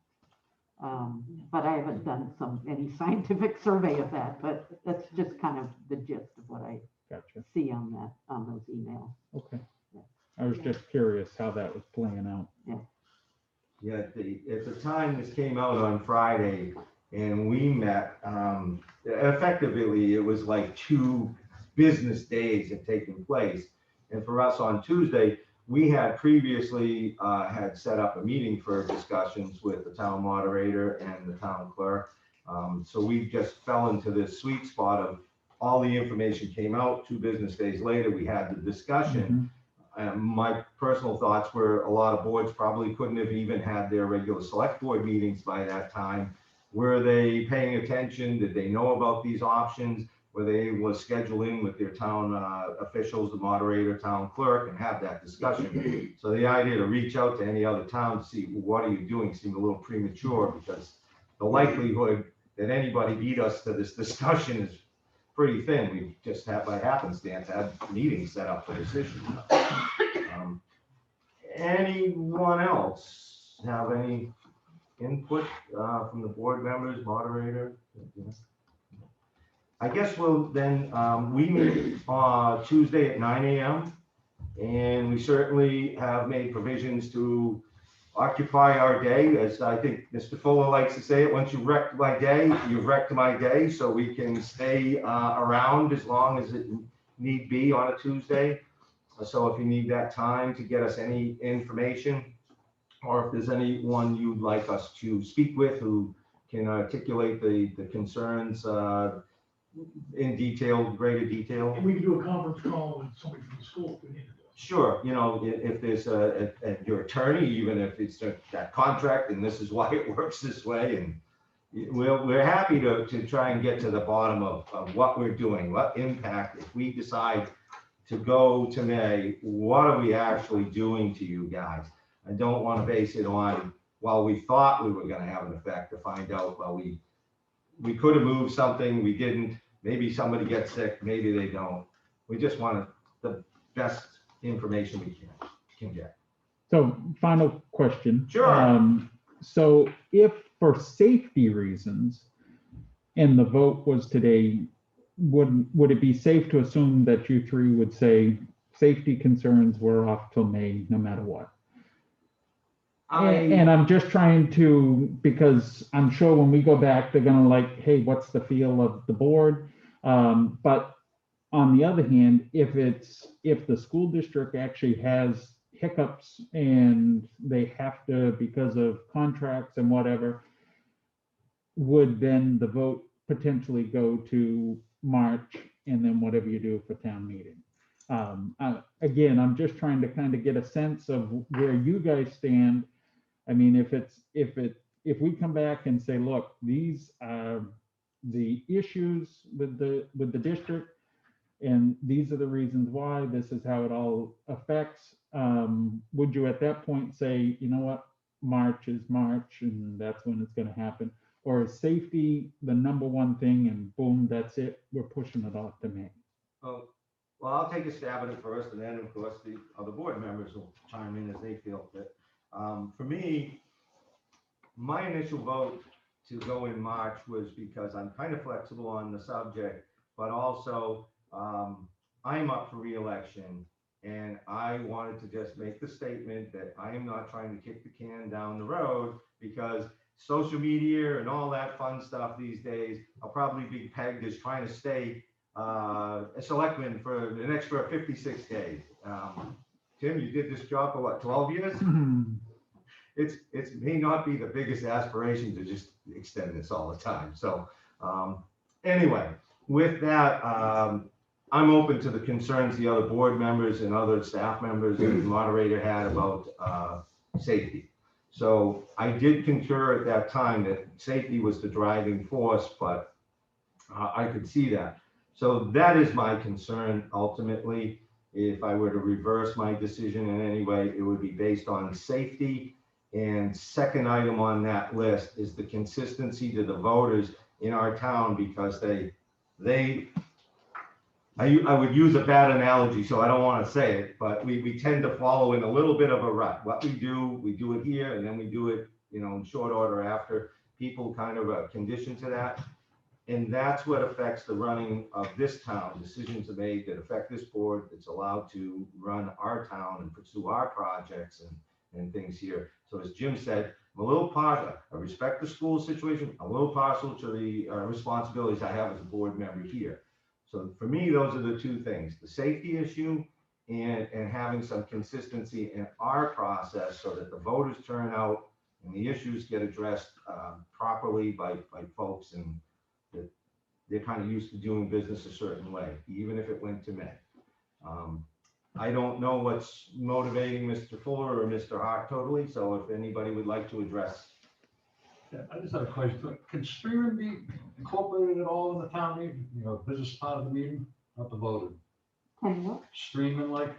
But I haven't done any scientific survey of that, but that's just kind of the gist of what I Gotcha. see on those emails. Okay. I was just curious how that was playing out. Yeah, at the time this came out on Friday and we met, effectively, it was like 2 business days had taken place. And for us on Tuesday, we had previously had set up a meeting for discussions with the town moderator and the town clerk. So we just fell into this sweet spot of all the information came out. 2 business days later, we had the discussion. My personal thoughts were a lot of boards probably couldn't have even had their regular select board meetings by that time. Were they paying attention? Did they know about these options? Were they able to schedule in with their town officials, the moderator, town clerk, and have that discussion? So the idea to reach out to any other town to see what are you doing seemed a little premature, because the likelihood that anybody beat us to this discussion is pretty thin. We just have, by happenstance, had meetings set up for this issue. Anyone else have any input from the board members, moderator? I guess we'll then, we meet Tuesday at 9 a.m. And we certainly have made provisions to occupy our day, as I think Mr. Fuller likes to say it, once you've wrecked my day, you've wrecked my day, so we can stay around as long as it need be on a Tuesday. So if you need that time to get us any information, or if there's anyone you'd like us to speak with who can articulate the concerns in detail, greater detail. And we can do a conference call with somebody from the school if we need to do it. Sure, you know, if there's your attorney, even if it's that contract and this is why it works this way, and we're happy to try and get to the bottom of what we're doing, what impact, if we decide to go to May, what are we actually doing to you guys? I don't want to base it on, well, we thought we were going to have an effect, to find out, well, we could have moved something, we didn't, maybe somebody gets sick, maybe they don't. We just want the best information we can get. So final question. Sure. So if for safety reasons, and the vote was today, would it be safe to assume that you 3 would say safety concerns were off till May, no matter what? And I'm just trying to, because I'm sure when we go back, they're gonna like, hey, what's the feel of the board? But on the other hand, if the school district actually has hiccups and they have to, because of contracts and whatever, would then the vote potentially go to March and then whatever you do for town meeting? Again, I'm just trying to kind of get a sense of where you guys stand, I mean, if we come back and say, look, these are the issues with the district, and these are the reasons why, this is how it all affects, would you at that point say, you know what, March is March, and that's when it's gonna happen? Or is safety the number one thing, and boom, that's it, we're pushing it off to May? Well, I'll take a stab at it first, and then, of course, the other board members will chime in as they feel fit. For me, my initial vote to go in March was because I'm kind of flexible on the subject, but also, I'm up for reelection, and I wanted to just make the statement that I am not trying to kick the can down the road, because social media and all that fun stuff these days, I'll probably be pegged as trying to stay a selectman for an extra 56 days. Tim, you did this job for what, 12 years? It's may not be the biggest aspiration to just extend this all the time. So anyway, with that, I'm open to the concerns the other board members and other staff members and the moderator had about safety. So I did concur at that time that safety was the driving force, but I could see that. So that is my concern ultimately. If I were to reverse my decision in any way, it would be based on safety. And second item on that list is the consistency to the voters in our town, because I would use a bad analogy, so I don't want to say it, but we tend to follow in a little bit of a rut. What we do it here, and then we do it, in short order after. People kind of are conditioned to that. And that's what affects the running of this town. Decisions are made that affect this board that's allowed to run our town and pursue our projects and things here. So as Jim said, I'm a little partial. I respect the school situation. I'm a little partial to the responsibilities I have as a board member here. So for me, those are the two things: the safety issue and having some consistency in our process, so that the voters turn out and the issues get addressed properly by folks, and that they're kind of used to doing business a certain way, even if it went to May. I don't know what's motivating Mr. Fuller or Mr. Hart totally, so if anybody would like to address. Yeah, I just have a question. Can streaming be incorporated at all in the town meeting? Business part of the meeting, not the voting. Can you, Streaming, like,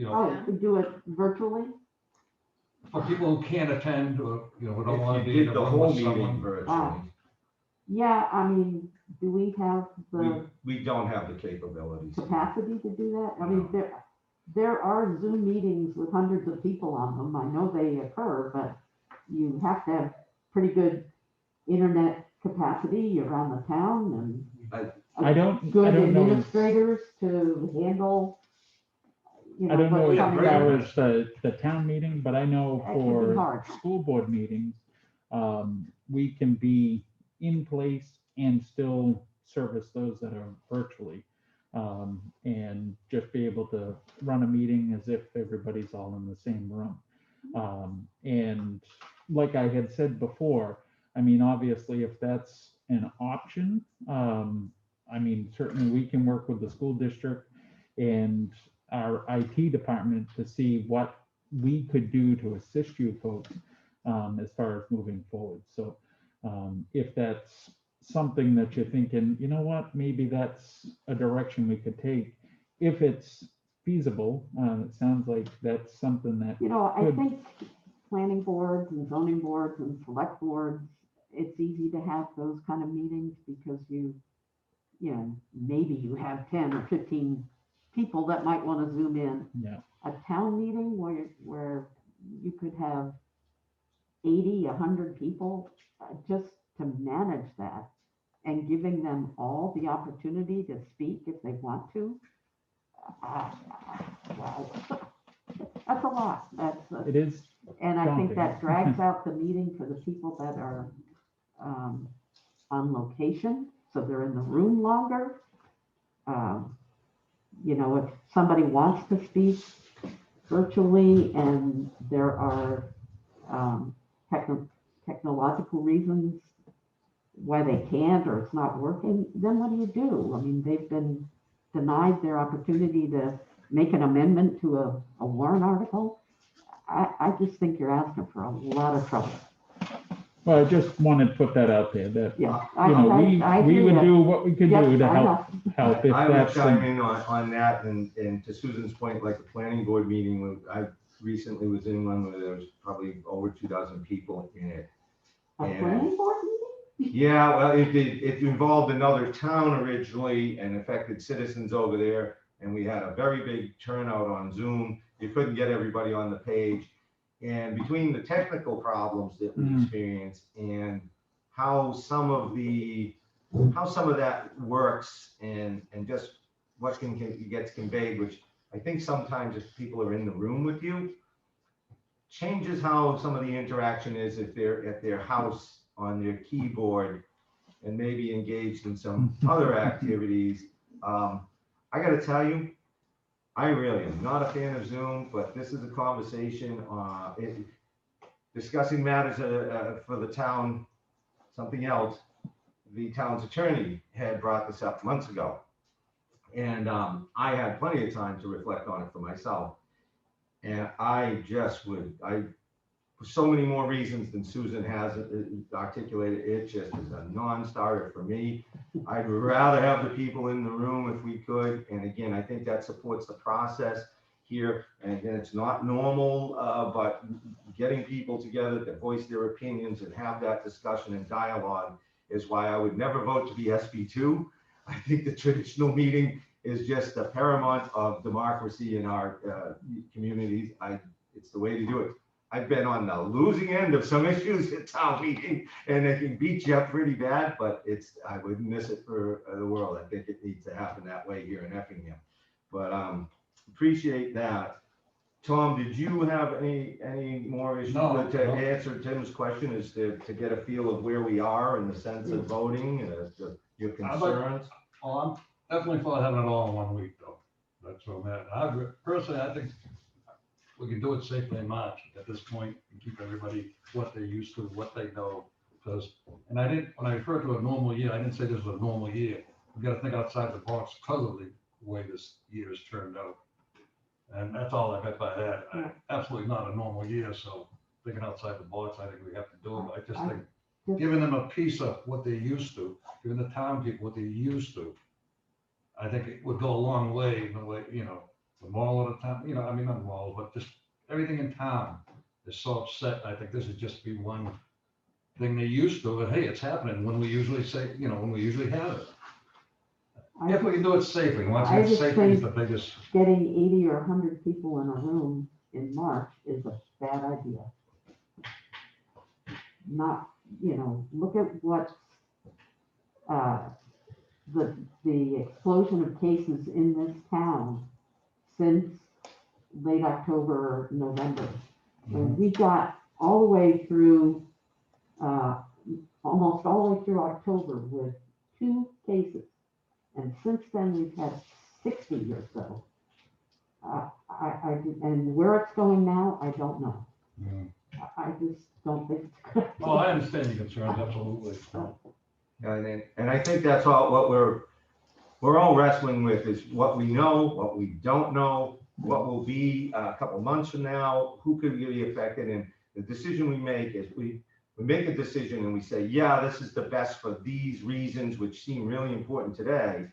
oh, we do it virtually? for people who can't attend, or, who don't want If to you be in did a the room whole with meeting someone. virtually, Yeah, I mean, do we have the we don't have the capabilities. capacity to do that? I mean, there are Zoom meetings with hundreds of people on them. I know they occur, but you have to have pretty good internet capacity around the town, and I don't good know. administrators to handle, I don't know what's as coming far in. as the town meeting, but I know That can be for hard. school board meetings, we can be in place and still service those that are virtually. And just be able to run a meeting as if everybody's all in the same room. And like I had said before, I mean, obviously, if that's an option, I mean, certainly we can work with the school district and our IT department to see what we could do to assist you folks as far as moving forward. So if that's something that you're thinking, you know what, maybe that's a direction we could take, if it's feasible, it sounds like that's something that I could. think planning boards and zoning boards and select boards, it's easy to have those kind of meetings, because maybe you have 10 or 15 people that might want to zoom in. Yeah. A town meeting where you could have 80, 100 people, just to manage that and giving them all the opportunity to speak if they want to. Wow. That's a lot. It is. And I think daunting. that drags out the meeting for the people that are on location, so they're in the room longer. If somebody wants to speak virtually and there are technological reasons why they can't, or it's not working, then what do you do? I mean, they've been denied their opportunity to make an amendment to a warrant article. I just think you're asking for a lot of trouble. Well, I just wanted to put that out there that, Yeah. you know, I we hear would ya. do what we could do Yep, to I help if I would that's. chime in on that, and to Susan's point, like the planning board meeting, I recently was in one where there was probably over 2,000 people in it. A And- planning board meeting? Yeah, well, it involved another town originally and affected citizens over there, and we had a very big turnout on Zoom. You couldn't get everybody on the page. And between the technical problems that we experienced and how some of that works and just what gets conveyed, which I think sometimes if people are in the room with you, changes how some of the interaction is if they're at their house on their keyboard and maybe engaged in some other activities. I gotta tell you, I really am not a fan of Zoom, but this is a conversation discussing matters for the town, something else. The town's attorney had brought this up months ago. And I had plenty of time to reflect on it for myself. And for so many more reasons than Susan has articulated, it just is a non-starter for me. I'd rather have the people in the room if we could. And again, I think that supports the process here. And again, it's not normal, but getting people together to voice their opinions and have that discussion and dialogue is why I would never vote to be SB2. I think the traditional meeting is just the paramount of democracy in our communities. It's the way to do it. I've been on the losing end of some issues at town meeting, and they can beat you up pretty bad, but I wouldn't miss it for the world. I think it needs to happen that way here in Effingham. But appreciate that. Tom, did you have any more issues No. to answer Tim's question, is to get a feel of where we are in the sense of voting and your concerns? I'm definitely for having it all in 1 week, though. That's what I'm at. Personally, I think we can do it safely in March at this point and keep everybody what they're used to, what they know. When I referred to a normal year, I didn't say this was a normal year. We got to think outside the box because of the way this year has turned out. And that's all I meant by that. Absolutely not a normal year. So thinking outside the box, I think we have to do it. I just think giving them a piece of what they're used to, giving the town people what they're used to, I think it would go a long way in the way, the mall of the town, I mean, not malls, but just everything in town is so upset. I think this would just be one thing they're used to, and hey, it's happening when we usually say, when we usually have it. If we can do it safely, once I it's just safely, is think the biggest. Getting 80 or 100 people in a room in March is a bad idea. Not, look at what the explosion of cases in this town since late October, November. And we got all the way through, almost all the way through October with 2 cases. And since then, we've had 60 or so. And where it's going now, I don't know. I just don't think it's good. Oh, I understand your concerns, absolutely. And I think that's what we're all wrestling with is what we know, what we don't know, what will be a couple months from now, who could be affected. And the decision we make is we make a decision and we say, yeah, this is the best for these reasons, which seem really important today.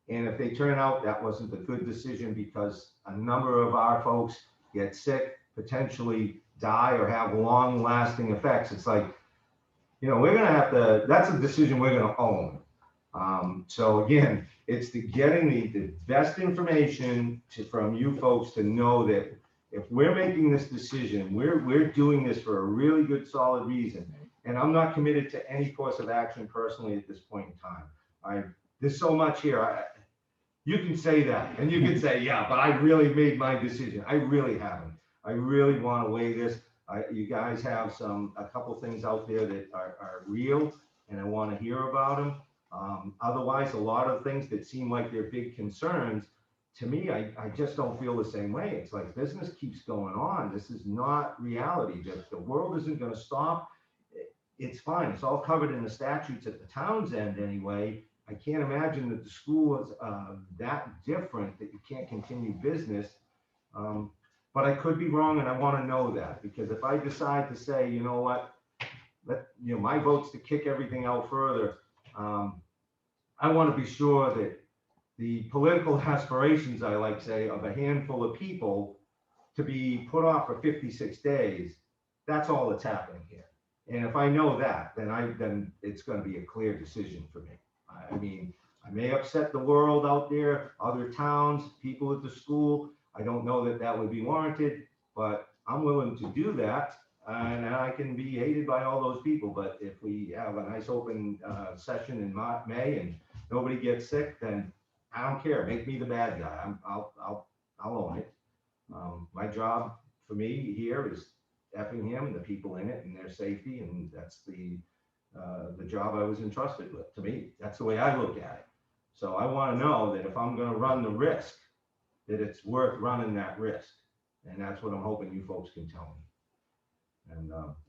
And if they turn out that wasn't a good decision because a number of our folks get sick, potentially die or have long lasting effects, it's like, we're going to have to, that's a decision we're going to own. So again, it's getting the best information from you folks to know that if we're making this decision, we're doing this for a really good, solid reason. And I'm not committed to any course of action personally at this point in time. There's so much here. You can say that, and you can say, yeah, but I really made my decision. I really haven't. I really want to weigh this. You guys have a couple things out there that are real, and I want to hear about them. Otherwise, a lot of things that seem like they're big concerns, to me, I just don't feel the same way. It's like business keeps going on. This is not reality. The world isn't going to stop. It's fine. It's all covered in the statutes at the town's end anyway. I can't imagine that the school is that different that you can't continue business. But I could be wrong, and I want to know that, because if I decide to say, you know what, my vote's to kick everything out further, I want to be sure that the political aspirations, I like say, of a handful of people to be put off for 56 days, that's all that's happening here. And if I know that, then it's going to be a clear decision for me. I mean, I may upset the world out there, other towns, people at the school. I don't know that that would be warranted, but I'm willing to do that. And I can be hated by all those people. But if we have a nice open session in May and nobody gets sick, then I don't care. Make me the bad guy. I'll own it. My job for me here is Effingham and the people in it and their safety, and that's the job I was entrusted with. To me, that's the way I look at it. So I want to know that if I'm going to run the risk, that it's worth running that risk, and that's what I'm hoping you folks can tell me.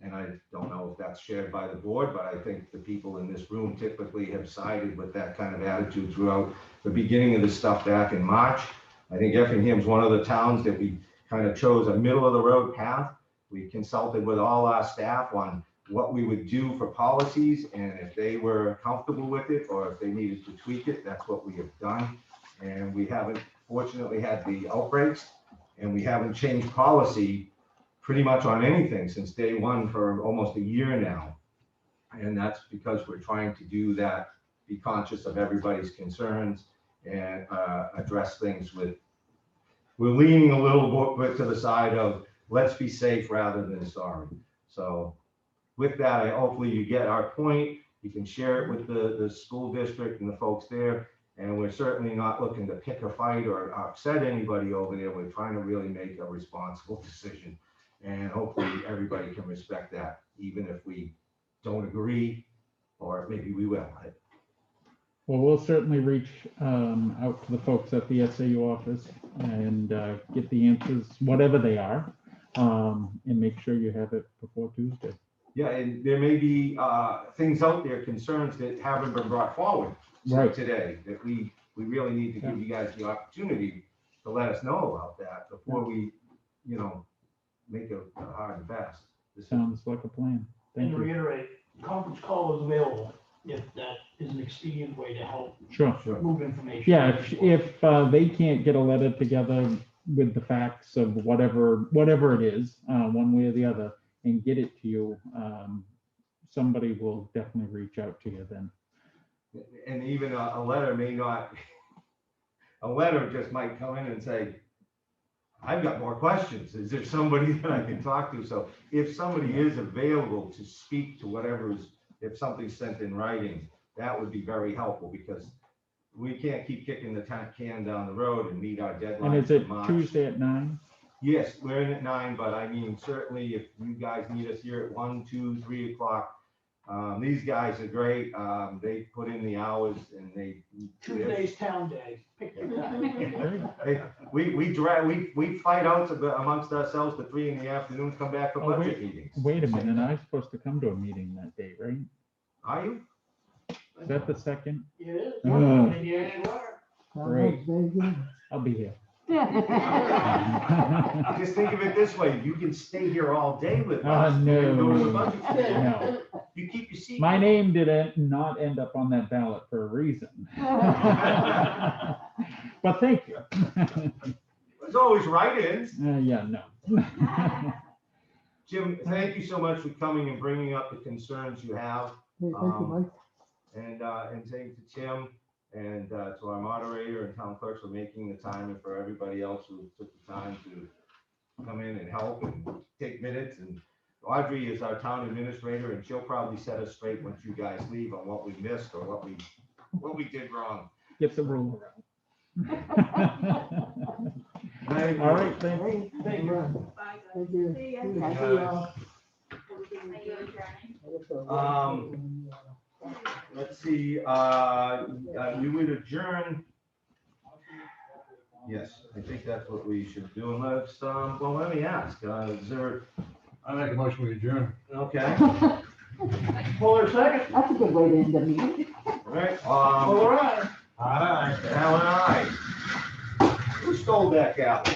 And I don't know if that's shared by the board, but I think the people in this room typically have sided with that kind of attitude throughout the beginning of this stuff back in March. I think Effingham's one of the towns that we kind of chose a middle of the road path. We consulted with all our staff on what we would do for policies, and if they were comfortable with it or if they needed to tweak it, that's what we have done. And we haven't fortunately had the outbreaks, and we haven't changed policy pretty much on anything since day one for almost a year now. And that's because we're trying to do that, be conscious of everybody's concerns and address things with, we're leaning a little bit to the side of let's be safe rather than sorry. So with that, hopefully you get our point. You can share it with the school district and the folks there. And we're certainly not looking to pick a fight or upset anybody over there. We're trying to really make a responsible decision. And hopefully everybody can respect that, even if we don't agree, or maybe we will. Well, we'll certainly reach out to the folks at the SAU office and get the answers, whatever they are, and make sure you have it before Tuesday. Yeah, and there may be things out there, concerns that haven't been brought forward today, that we really need to give you guys the opportunity to let us know about that before we, make a hard and fast decision. Sounds like a plan. Thank And you. reiterate, conference call is available if that is an expedient way to help Sure. move information. Yeah, if they can't get a letter together with the facts of whatever it is, one way or the other, and get it to you, somebody will definitely reach out to you then. And even a letter may not, a letter just might come in and say, I've got more questions. Is there somebody that I can talk to? So if somebody is available to speak to whatever is, if something's sent in writing, that would be very helpful, because we can't keep kicking the can down the road and meet our deadline. And is it Tuesday at 9? Yes, we're in at 9, but I mean, certainly if you guys need us here at 1, 2, 3 o'clock, these guys are great. They put in the hours and they. Tuesday's town day. Pick your time. We fight out amongst ourselves to 3 in the afternoon, come back for budget meetings. Wait a minute, I'm supposed to come to a meeting that day, right? Are you? Is that the second? It is. Oh. Yes, you are. Great. I'll be here. Just think of it this way, you can stay here all day with us. No. Go to the budget meeting. No. You keep your seat. My name did not end up on that ballot for a reason. But thank you. There's always write-ins. Yeah, no. Jim, thank you so much for coming and bringing up the concerns you have. Hey, thank you, Mike. And thank to Tim and to our moderator and town clerks for making the time, and for everybody else who took the time to come in and help and take minutes. And Audrey is our town administrator, and she'll probably set us straight once you guys leave on what we missed or what we did wrong. Get the ruler Thank out. you. All right, thank you. Thank you. Bye, guys. Thank you. See ya. See you. ya. Are you adjourning? Let's see, we would adjourn. Yes, I think that's what we should do. And let's, well, let me ask, is there, I make a motion to adjourn. okay, Fuller second. That's a good way to end the meeting. all right, Fuller, aye. Aye. Alan, all right. Who stole that gavel?